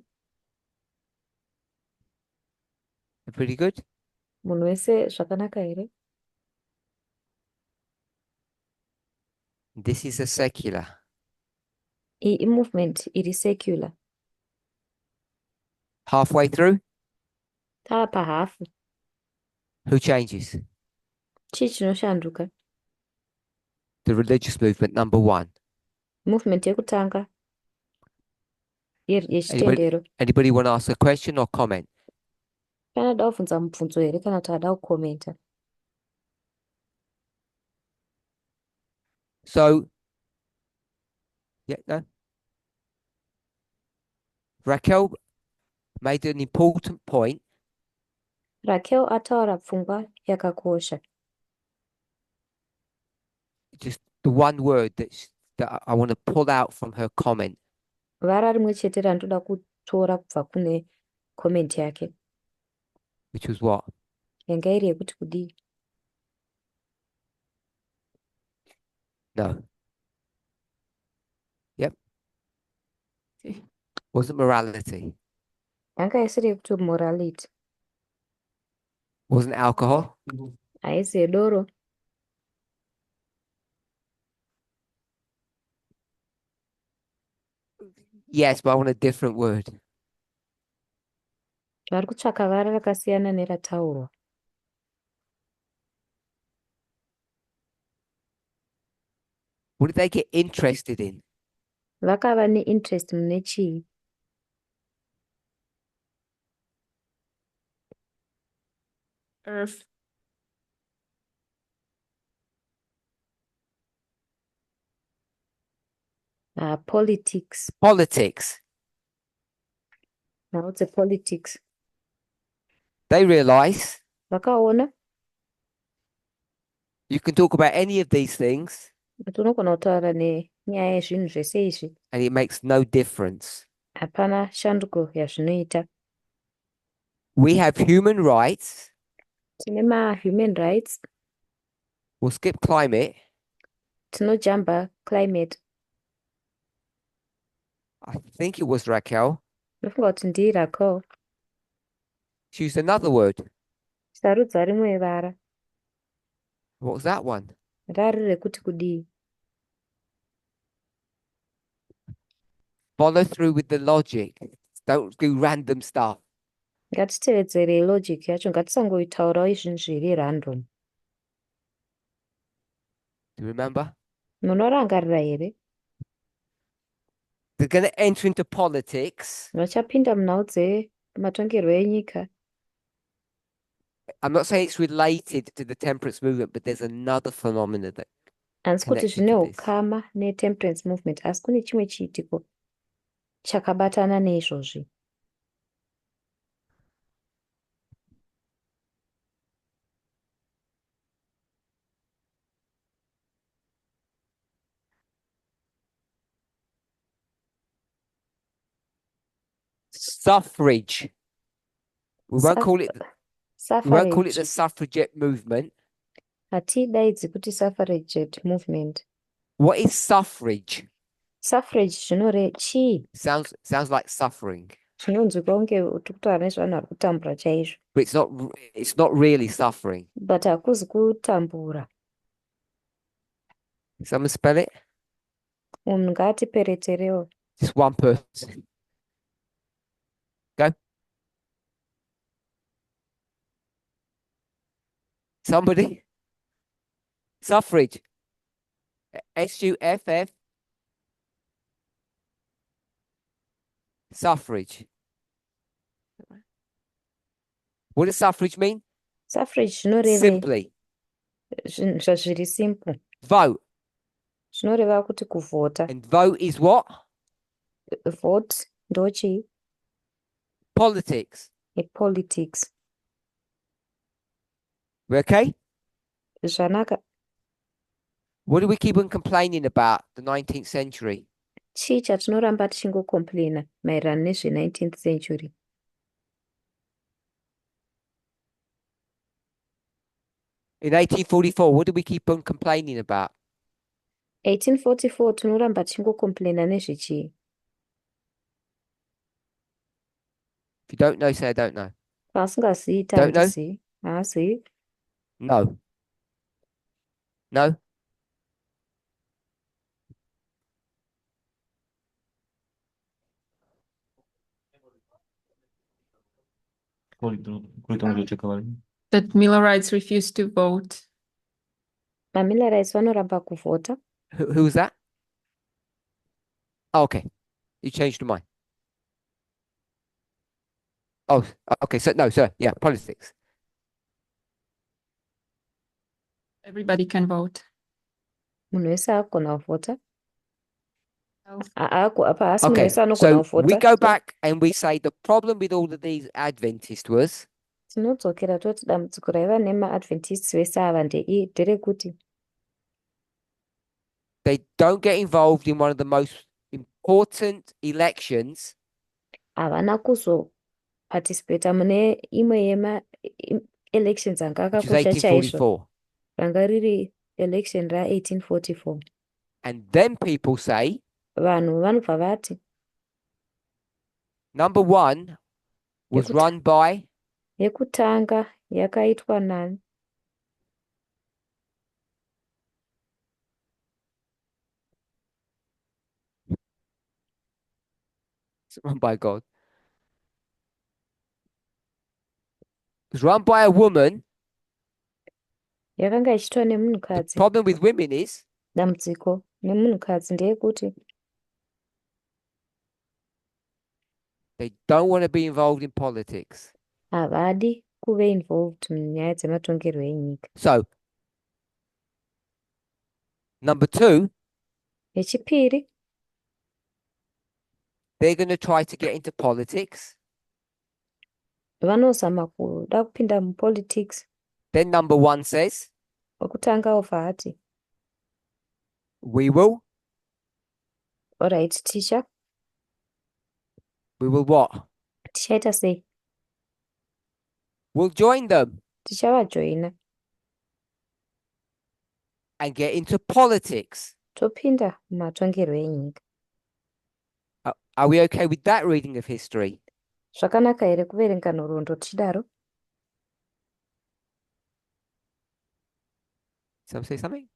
Pretty good.
Munhu wese zvakanaka here?
This is a secular.
Iyi i-movement iri secular.
Halfway through,
Tava pahafu.
who changes?
Chii chinoshanduka?
The religious movement, number 1.
Movement yekutanga yechitendero.
Anybody want to ask a question or comment?
Kana da kubvunza mubvunzo here kana kuti ada kukomenta?
So, yeah, no. Raquel made an important point.
Raquel ataura pfungwa yakakosha.
Just the one word that I want to pull out from her comment.
Vara rimwe chete randoda kutora kubva kune comment yake.
Which was what?
Yanga iri yekuti kudii?
No. Yep. Wasn't morality.
Anga isiri kuti morality.
Wasn't alcohol.
Haisi doro.
Yes, but I want a different word.
Vari kutsvaka vara rakasiyana nerataurwa.
What did they get interested in?
Vakava neinterest mune chii?
Earth.
Politics.
Politics.
Now it's a politics.
They realize
Vakaona
you can talk about any of these things
kuti unogona kutaura nenyaya yezvinhu zvese izvi.
and it makes no difference.
Hapana shanduko yazvinoita.
We have human rights.
Tine ma-human rights.
We'll skip climate.
Tinojamba climate.
I think it was Raquel.
Ndofunga kuti ndiRaquel.
She used another word.
Sarudza rimwe vara.
What was that one?
Rari rekuti kudii?
Follow through with the logic. Don't do random stuff.
Ngatitevedzere logic yacho, ngatisangoitaurawo izvinhu zviri random.
Do you remember?
Munorangarira here?
They're going to enter into politics.
Vachapinda munhau dzematongerwo enyika.
I'm not saying it's related to the temperance movement, but there's another phenomena that
Handisi kuti
connected
zvine
to this.
ukama netemperance movement, asi kune chimwe chiitiko chakabatana neizvozvi.
Suffrage. We won't call it the
Suffrage.
suffragette movement.
Hatidaidzi kuti suffragette movement.
What is suffrage?
Suffrage zvinore chii?
Sounds like suffering,
Zvinonzwika kunge uri kutaura nezvanhu vari kutambura chaizvo.
but it's not really suffering.
But hakuzi kutambura.
Someone spell it?
Munhu ngaatipereterewo.
Just one person. Go. Somebody. Suffrage. SUFF. Suffrage. What does suffrage mean?
Suffrage zvinoreva
Simply,
zvinhu zvazviri simple.
vote.
Zvinoreva kuti kuvhota.
And vote is what?
Vote ndochii?
Politics.
Politics.
We okay?
Zvanaka.
What do we keep on complaining about the 19th century?
Chii chatinoramba tichingokomplaina maererano nezve-19th century?
In 1844, what do we keep on complaining about?
1844 tinoramba tichingokomplaina nezvechii?
If you don't know, say I don't know.
Pasingazivi
Don't know?
tandizivi. Haazivi.
No. No?
That Millerites refused to vote.
Mamillerites vanoramba kuvhota.
Who was that? Oh, okay. You changed your mind. Oh, okay. So, no, sir. Yeah, politics.
Everybody can vote.
Munhu wese akugona kuvhota.
No.
Haasi munhu
Okay,
wese anogona
so
kuvhota.
we go back and we say the problem with all of these Adventists was
Tinodzokera toti dambudziko raiva nema-Adventists vese ava nderekuti
they don't get involved in one of the most important elections
havana kuzoparticipata mune imwe yema-elections anga
which is
akakosha chaizvo
1844.
ranga riri election ra-1844.
And then people say,
Vanhu vanobva vati
Number one was
Yekuta-
run by
Yekutanga yakaitwa nani?
it's run by God. It was run by a woman.
Yakanga ichiitwa
The
nemunhukadzi.
problem with women is
Dambudziko nemunhukadzi ndeyekuti
they don't want to be involved in politics.
havadi kuve involved munyaya dzematongerwo enyika.
So, number two,
Yechipiri,
they're going to try to get into politics.
vanozama kuda kupinda mupolitics.
Then number one says,
Wekutanga obva ati,
we will
alright teacher,
what?
tichaita sei?
We'll join them
Tichavajoina,
and get into politics.
topinda mumatongerwo enyika.
Are we okay with that reading of history?
Zvakanaka here kuverenga nhoroondo tichidaro?
Some say something?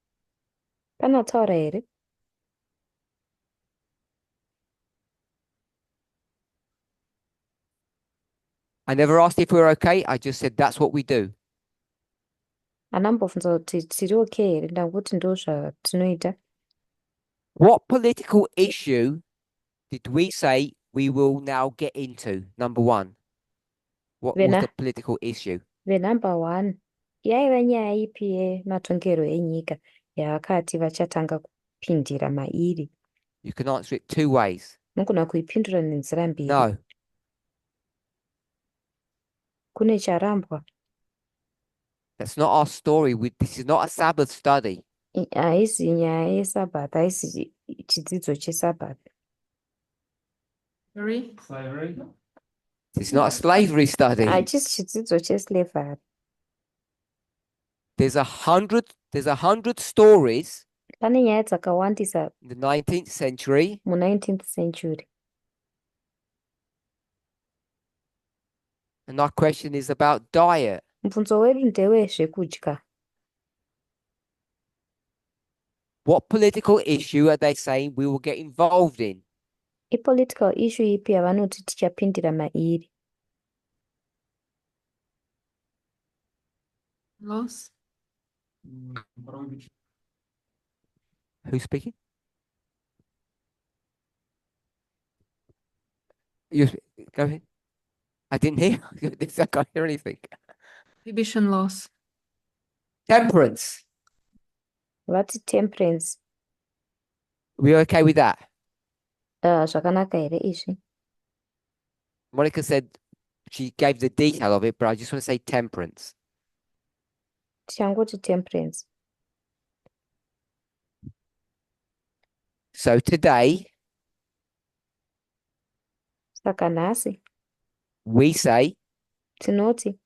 Pana taura here?
I never asked if we were okay. I just said that's what we do.
Anambobvunza kuti tiri okay here? Ndanguti ndo zvatinoita.
What political issue did we say we will now get into? Number one. What was
Vena-
the political issue?
Venumber 1 yaiva nyaya ipi yematongerwo enyika yavakati vachatanga kupindira mairi?
You can answer it two ways.
Nogona kuipindura nenzira mbiri.
No.
Kune charambwa.
That's not our story. This is not a Sabbath study.
Haisi nyaya yeSabbath, haisi chidzidzo cheSabbath.
Sorry.
Slavery.
It's not a slavery study.
Hachisi chidzidzo cheslavery.
There's 100 stories
Pane nyaya dzakawandisa
in the 19th century
mu19th century.
and our question is about diet.
Mubvunzo wedu ndewezvekudya.
What political issue are they saying we will get involved in?
Ipolitical issue ipi yavanoti tichapindira mairi?
Loss.
Prohibition.
Who's speaking? You go ahead. I didn't hear. I can't hear anything.
Prohibition laws.
Temperance.
Vati temperance.
We okay with that?
Zvakanaka here izvi?
Monica said she gave the detail of it, but I just want to say temperance.
Tichangoti temperance.
So today
Saka nhasi
we say
tinoti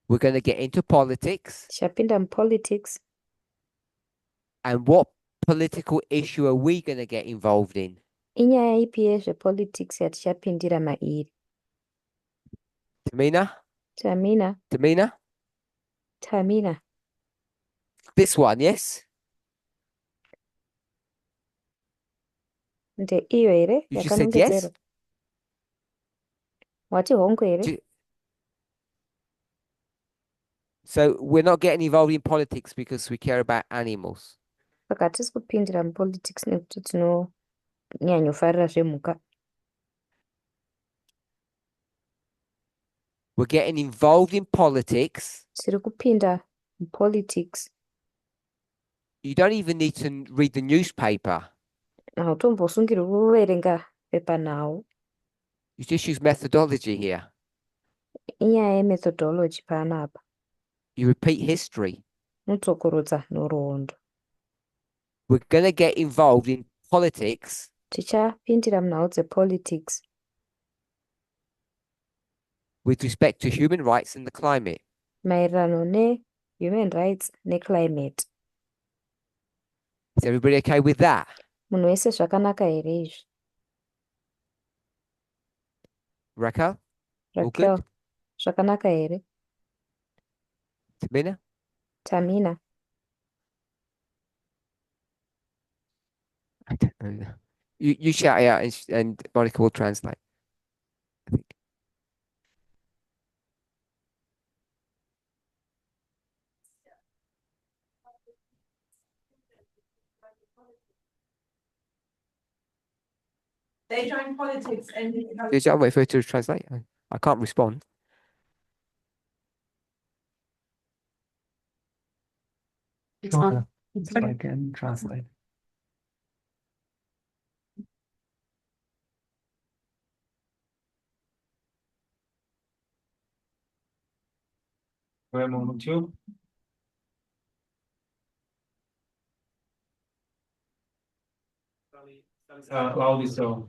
we're going to get into politics.
tichapinda mupolitics.
And what political issue are we going to get involved in?
Inyaya ipi yezvepolitics yatichapindira mairi?
Tamina?
Tamina.
This one, yes?
Ndeiyo here
You just said yes?
yakanongedzerwa? Wati hongu here?
Do- So we're not getting involved in politics because we care about animals.
Saka hatisi kupindira mupolitics nekuti tinonyanyofarira zvemhuka.
We're getting involved in politics.
Tiri kupinda mupolitics.
You don't even need to read the newspaper.
Hautombosungirwi kuverenga pepanhau.
You just use methodology here.
Inyaya yemethodology panapa.
You repeat history.
Notsokorodza nhoroondo.
We're going to get involved in politics
Tichapindira munhau dzepolitics
with respect to human rights and the climate.
maererano nehuman rights neclimate.
Is everybody okay with that?
Munhu wese zvakanaka here izvi?
Raquel? All
Raquel,
good?
zvakanaka here?
Tamina?
Tamina,
I don't know. You shout it out and Monica will translate. I think.
They join politics and
I'll wait for her to translate. I can't respond.
It's on.
It's I can translate. Wait a moment, too. Loudly so.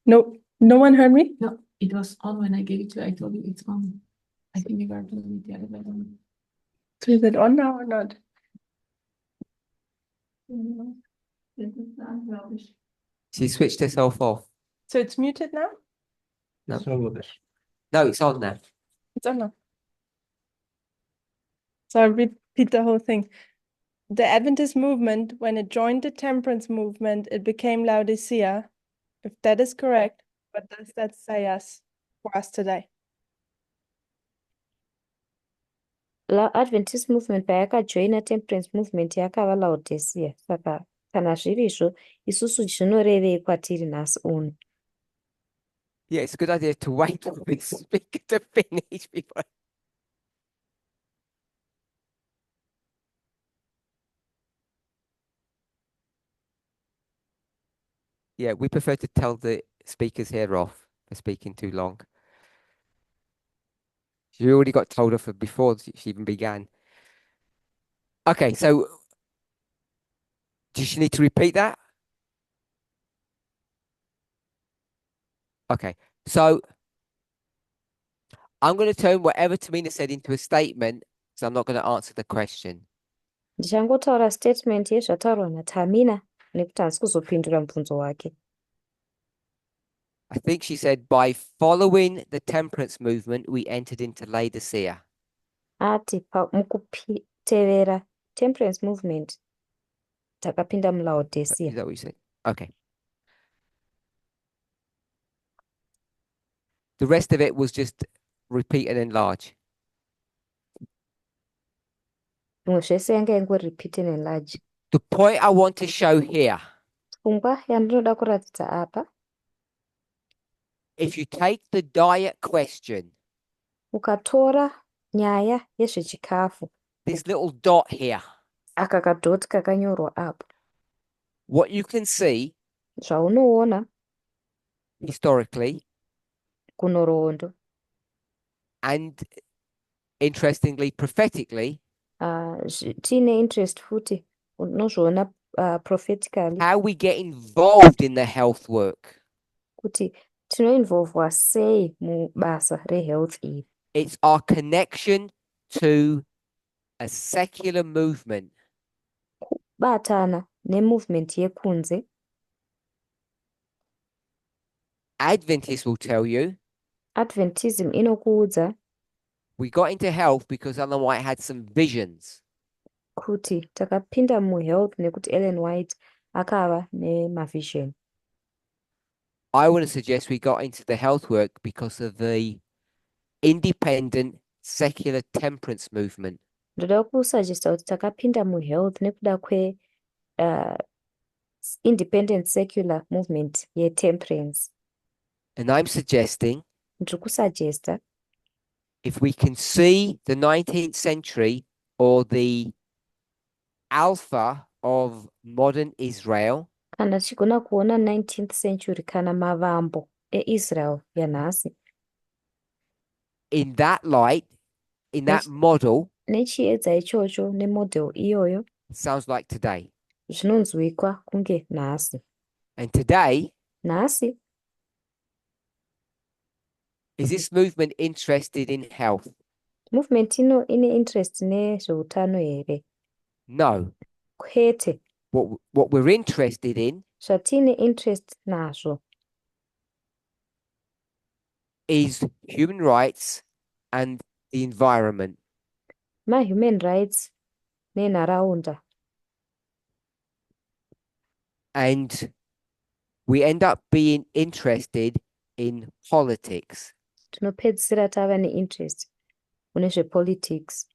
no, no one heard me.
No, it was on when I gave it to you. I told you it's on. I think you were doing it the other way around.
So is it on now or not?
She switched herself off.
So it's muted now?
No.
So this.
No, it's on now.
It's on now. So I'll repeat the whole thing. The Adventist movement, when it joined the temperance movement, it became Laodicea. If that is correct, what does that say us for us today?
la Adventist movement payakajoina temperance movement yakava Laodicea. Saka kana zvirizvo isusu zvinorevei kwatiri nhasi uno?
Yeah, it's a good idea to wait for the speaker to finish before. Yeah, we prefer to tell the speakers here off for speaking too long. She already got told off before she even began. Okay, so does she need to repeat that? Okay, so I'm going to turn whatever Tamina said into a statement, so I'm not going to answer the question.
Ndichangotaura statement yezvataurwa naTamina nekuti handisi kuzopindura mubvunzo wake.
I think she said, by following the temperance movement, we entered into Laodicea.
Ati mukutevera temperance movement takapinda
Is
muLaodicea.
that what you said? Okay. The rest of it was just repeat and enlarge.
Zvimwe zvese yanga ingori repeat and enlarge.
The point I want to show here,
Pfungwa yandinoda kuratidza apa,
if you take the diet question,
ukatora nyaya yezvechikafu,
this little dot here,
aka kadhoti kakanyorwa apo,
what you can see
zvaunoona
historically,
kunhoroondo,
and interestingly, prophetically,
tiine interest futi unozviona prophetically
how we get involved in the health work.
kuti tinoinvolvwa sei mubasa rehealth iri.
It's our connection to a secular movement.
Kubatana nemovement yekunze.
Adventists will tell you
Adventism inokuudza
we got into health because Ellen White had some visions.
kuti takapinda muhealth nekuti Ellen White akava nemavision.
I want to suggest we got into the health work because of the independent secular temperance movement.
Ndoda kusagesta kuti takapinda muhealth nekuda kwe independent secular movement yetemperance.
And I'm suggesting
Ndiri kusagesta
if we can see the 19th century or the alpha of modern Israel,
kana tichigona kuona 19th century kana mavambo eIsrael yanhasi,
in that light, in that model,
nechiedza ichocho nemodel iyoyo,
sounds like today.
zvinonzwikwa kunge nhasi.
And today,
Nhasi
Is this movement interested in health?
Movement ine interest nezveutano here?
No.
Kwete.
What we're interested in
Zvatine interest nazvo
is human rights and the environment.
ma-human rights nenharaunda.
And we end up being interested in politics
Tinopedzisira tava neinterest mune zvepolitics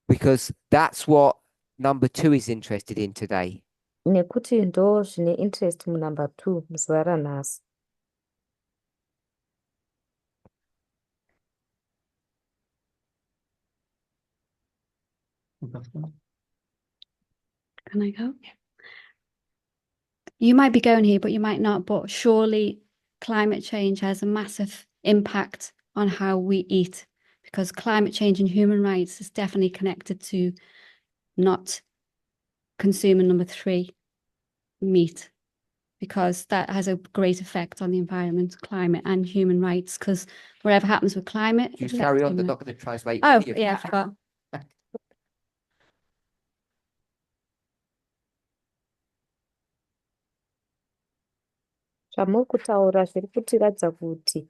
because that's what number 2 is interested in today.
nekuti ndo zvine interest munumber 2 muzuva ranhasi.
Can I go? You might be going here, but you might not. But surely climate change has a massive impact on how we eat, because climate change and human rights is definitely connected to not consuming number 3, meat, because that has a great effect on the environment, climate and human rights, because whatever happens with climate...
Just
affects
carry on, they're
human-
not going to translate.
Oh,
for you.
yeah, I forgot.
Zvamuri kutaura zviri kutiratidza kuti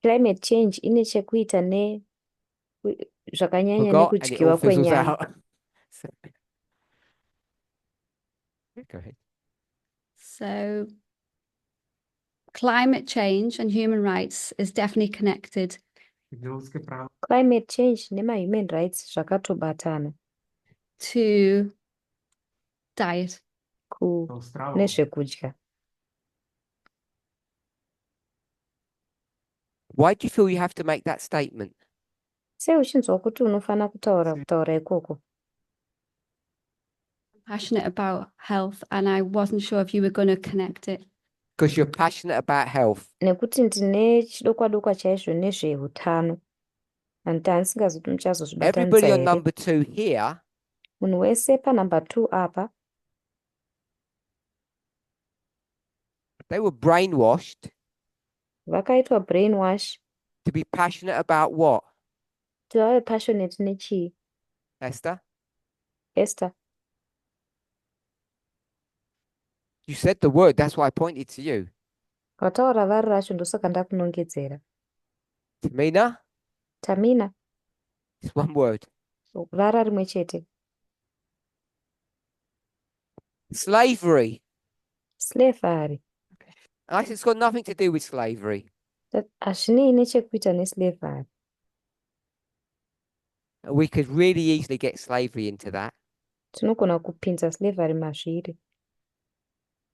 climate change ine chekuita zvakanyanya
Forgot and it all
nekudyiwa
fizzles
kwenyama.
out. Go ahead.
So climate change and human rights is definitely connected
Climate change nema-human rights zvakatobatana
to diet.
nezvekudya.
Why do you feel you have to make that statement?
Sei uchinzwa kuti unofanira kutaura ikoko?
Passionate about health, and I wasn't sure if you were going to connect it.
Because you're passionate about health.
Nekuti ndine chidokwa-dokwa chaizvo nezveutano. Handiti handisingazoti muchazozvibatanidza
Everybody on
here.
number 2 here
Munhu wese panumber 2 apa
they were brainwashed
vakaitwa brainwash
to be passionate about what,
kuti vave passionate nechii.
Esther?
Esther,
You said the word, that's why I pointed to you.
wataura vari racho ndosaka ndakunongedzera.
Tamina,
Tamina,
it's one word.
rara rimwe chete.
Slavery.
Slavery.
I said it's got nothing to do with slavery.
Hazvinei nechekuita neslavery.
We could really easily get slavery into that.
Tinogona kupinza slavery mazviri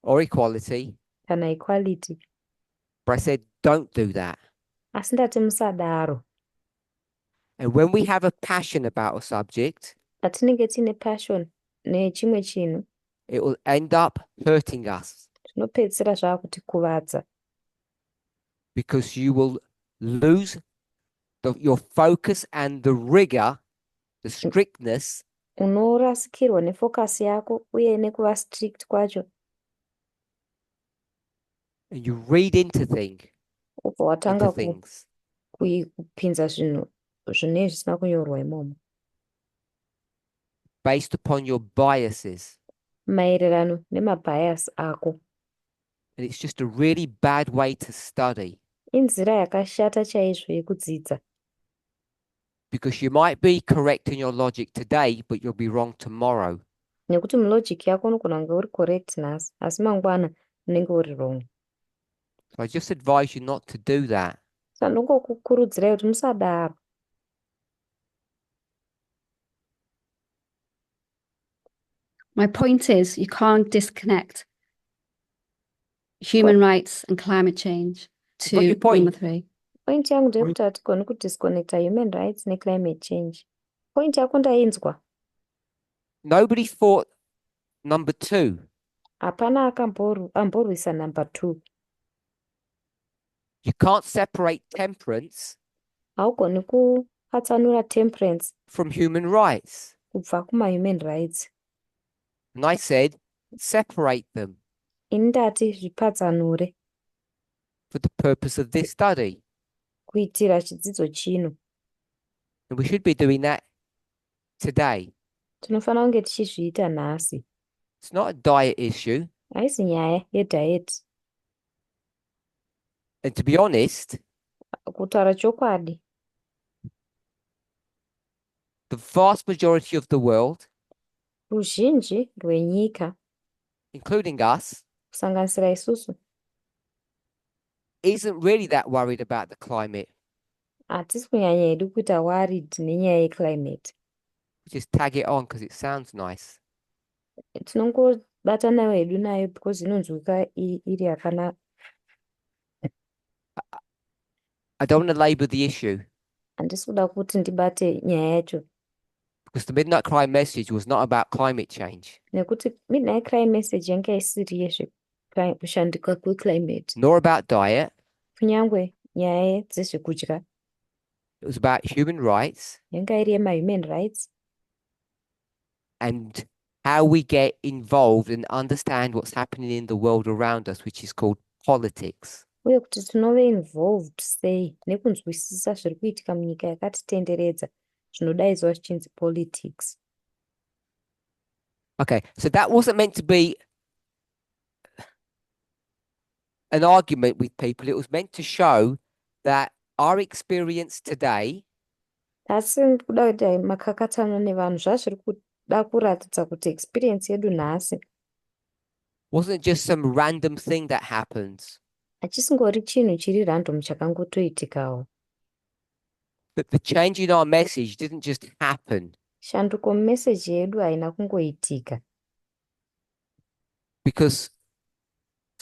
Or equality.
kana equality.
But I said, don't do that.
Asi ndati musadaro.
And when we have a passion about a subject,
Patinenge tine passion nechimwe chinhu,
it will end up hurting us
zvinopedzisira zvaakutikuvadza.
because you will lose your focus and the rigor, the strictness
Unorasikirwa nefocus yako uye nekuva strict kwacho.
and you read into
Ubva watanga
things.
kupinza zvinhu zvine zvisina kunyorwa imomo.
Based upon your biases.
Maererano nemabias ako.
And it's just a really bad way to study
Inzira yakashata chaizvo yekudzidza.
because you might be correct in your logic today, but you'll be wrong tomorrow.
Nekuti mulogic yako unogona kunge uri correct nhasi, asi mangwana unenge uri wrong.
So I just advise you not to do that.
Saka ndingokukurudzirai kuti musadaro.
My point is, you can't disconnect human rights and climate change
Got your
to
point.
number 3.
Point yangu ndeyekuti hatigoni kudisconnecta human rights neclimate change. Point yako ndainzwa.
Nobody fought number 2.
Hapana amborwisa number 2.
You can't separate temperance
Haugoni kupatsanura temperance
from human rights.
kubva kuma-human rights.
And I said, separate them.
Ini ndati zvipatsanure.
for the purpose of this study.
kuitira chidzidzo chino.
And we should be doing that today.
Tinofanira kunge tichizviita nhasi.
It's not a diet issue.
Haisi nyaya yedhayeti.
And to be honest,
Kutaura chokwadi,
the vast majority of the world,
ruzhinji rwenyika,
including us,
kusanganisira isusu,
isn't really that worried about the climate.
hatisi kunyanya hedu kuita worried nenyaya yeclimate.
We just tag it on because it sounds nice.
Tinongobatana hedu nayo because inonzwika iri yakanaka.
I don't want to label the issue
Handisi kuda kuti ndibate nyaya yacho,
because the Midnight Cry message was not about climate change,
nekuti midnight cry message yanga isiri kushandika kweclimate,
nor about diet.
kunyangwe nyaya dzezvekudya
It was about human rights
yanga iri yemahuman rights
and how we get involved and understand what's happening in the world around us, which is called politics.
uye kuti tinove involved sei nekunzwisisa zviri kuitika munyika yakatitenderedza zvinodaidzwa zvichinzi politics.
Okay, so that wasn't meant to be an argument with people. It was meant to show that our experience today
Asi kuda kuti makakatana nevanhu zvazviri kuda kuratidza kuti experience yedu nhasi
wasn't just some random thing that happens,
hachisingori chinhu chiri random chakangotoitikawo.
but the change in our message didn't just happen
Shanduko mumeseji yedu haina kungoitika
because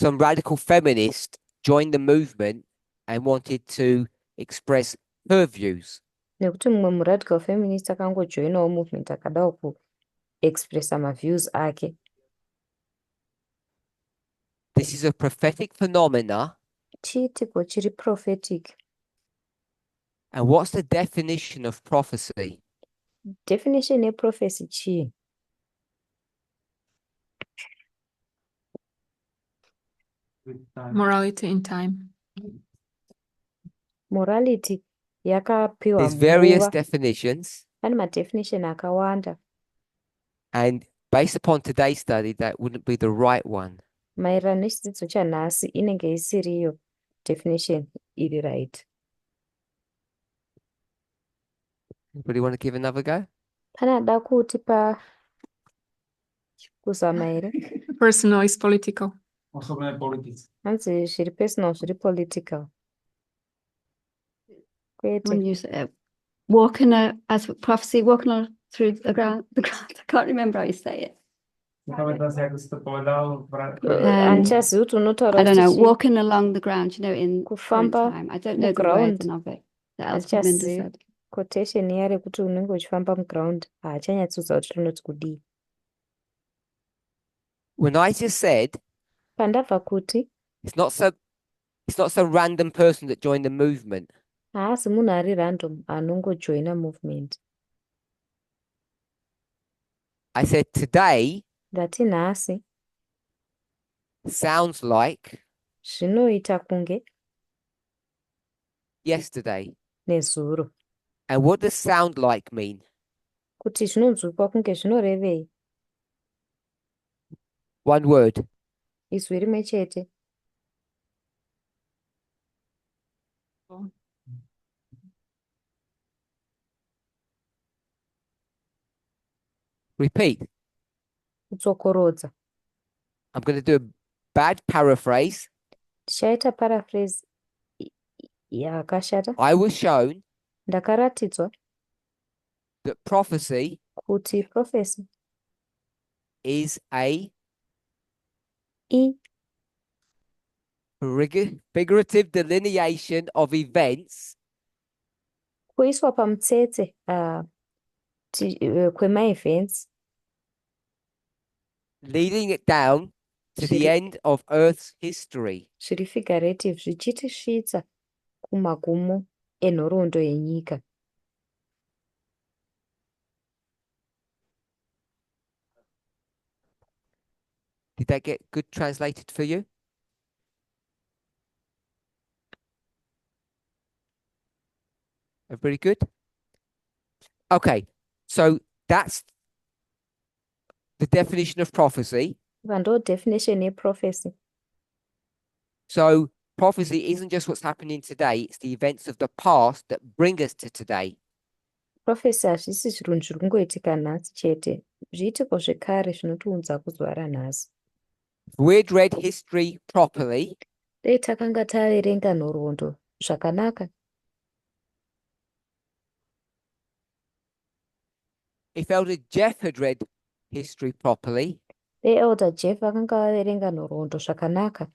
some radical feminist joined the movement and wanted to express her views.
nekuti mumwe muradical feminist akangojoinawo movement akadawo kuexpressa maviews ake.
This is a prophetic phenomena.
Chiitiko chiri prophetic.
And what's the definition of prophecy?
Definition yeprophecy chii?
Morality in time.
Morality yakapiwa
There's various
nguva.
definitions,
Pane madefinition akawanda.
and based upon today's study, that wouldn't be the right one.
Maererano nechidzidzo chanhasi inenge isiriyo definition iri right.
Anybody want to give another go?
Pane ada kutipa kuzama here?
Personal is political.
Osobné politics.
Hanzi zviri personal zviri political.
When
Kwete.
you say as prophecy, walking through the ground, I can't remember how you say it.
Pamätám si, ako si to povedal.
Handichazivi kuti unotaura
I don't know,
kuti
walking along the ground, in current
Kufamba
time. I don't know the
muground.
wording of it. That else Parminder
handichazivi
said.
quotation yare kuti unenge uchifamba muground haachanyatsoudza kuti rinoti kudii.
When I just said
Pandabva kuti
it's not some random person that joined the movement.
haasi munhu ari random anongojoina movement.
I said today
Ndati nhasi
sounds like
zvinoita kunge
yesterday.
nezuro.
And what does sound like mean?
Kuti zvinonzwikwa kunge zvinorevei?
One word.
Izwi rimwe chete.
Repeat.
Kutsokorodza.
I'm going to do a bad paraphrase.
Tichaita paraphrase yakashata.
I was shown
Ndakaratidzwa
that prophecy
kuti prophecy
is a
i
figurative delineation of events
kuiswa pamutsetse kwema-events
leading it down to the end of Earth's history.
zviri figurative zvichitisvitsa kumagumo enhoroondo yenyika.
Did that get good translated for you? Everybody good? Okay, so that's the definition of prophecy.
Iva ndo definition yeprophecy.
So prophecy isn't just what's happening today, it's the events of the past that bring us to today.
Prophecy hazvisi zvinhu zviri kungoitika nhasi chete, zviitiko zvekare zvinotiudza kuzuva ranhasi.
If we'd read history properly,
Dei takanga taverenga nhoroondo zvakanaka.
if Elder Jeff had read history properly,
Dei Elder Jeff vakanga vaverenga nhoroondo zvakanaka,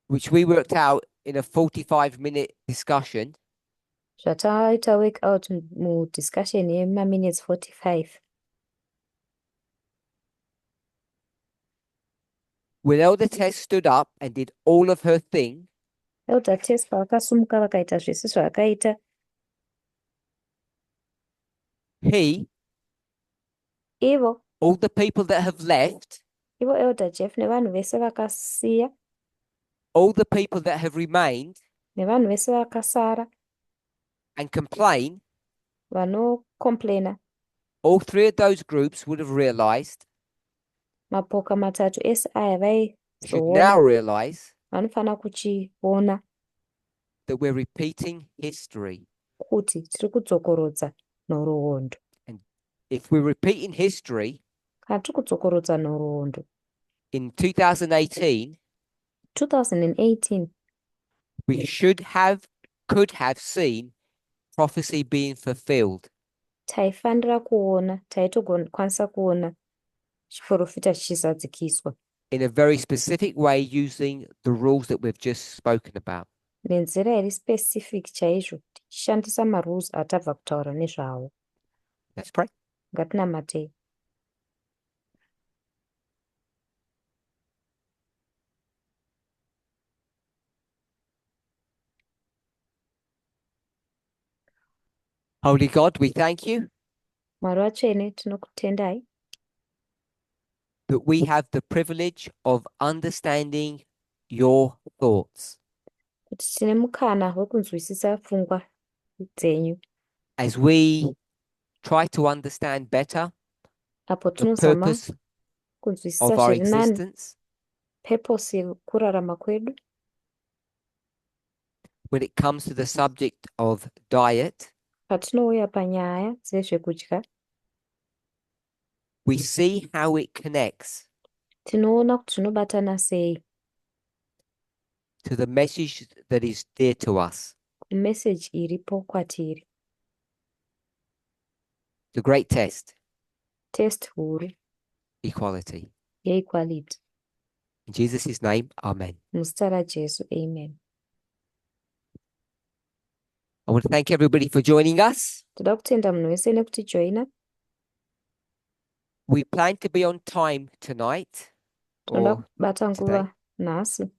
which we worked out in a 45-minute discussion,
zvataita work out mudiscussion yemaminutes 45.
when Elder Tess stood up and did all of her thing,
Elder Tess vakasumuka vakaita zvese zvakaita,
he,
ivo
all the people that have left,
Elder Jeff nevanhu vese vakasiya,
all the people that have remained
nevanhu vese vakasara,
and complain,
vanocomplaina,
all three of those groups would have realized,
mapoka matatu ese aya
should now
vaizoona,
realize,
vanofana kuchiona
that we're repeating history.
kuti tiri kudzokorodza nhoroondo.
If we're repeating history,
Kana tiri kudzokorodza nhoroondo,
in 2018,
2018
we could have seen prophecy being fulfilled.
taifanira kuona, taitokwanisa kuona chiprofita chichizadzikiswa
In a very specific way, using the rules that we've just spoken about.
nenzira iri specific chaizvo, tichishandisa marules atabva kutaura nezvawo.
Let's pray.
Ngatinamatei.
Holy God, we thank you
Mwari vatsvene, tinokutendai
that we have the privilege of understanding your thoughts
kuti tine mukana wekunzwisisa pfungwa dzenyu,
as we try to understand better
apo
the
tinozama
purpose
kunzwisisa
of our
zviri nani
existence
purpose yekurarama kwedu.
when it comes to the subject of diet.
Patinouya panyaya dzezvekudya,
We see how it connects
tinoona kuti zvinobatana sei
to the message that is dear to us,
kumeseji iripo kwatiri,
the great test,
test huru
equality.
yeequality.
In Jesus' name, amen.
Muzita raJesu, amen.
I want to thank everybody for joining us.
Toda kutenda munhu wese nekutijoina.
We plan to be on time tonight
Tinoda
or
kubata
today.
nguva nhasi.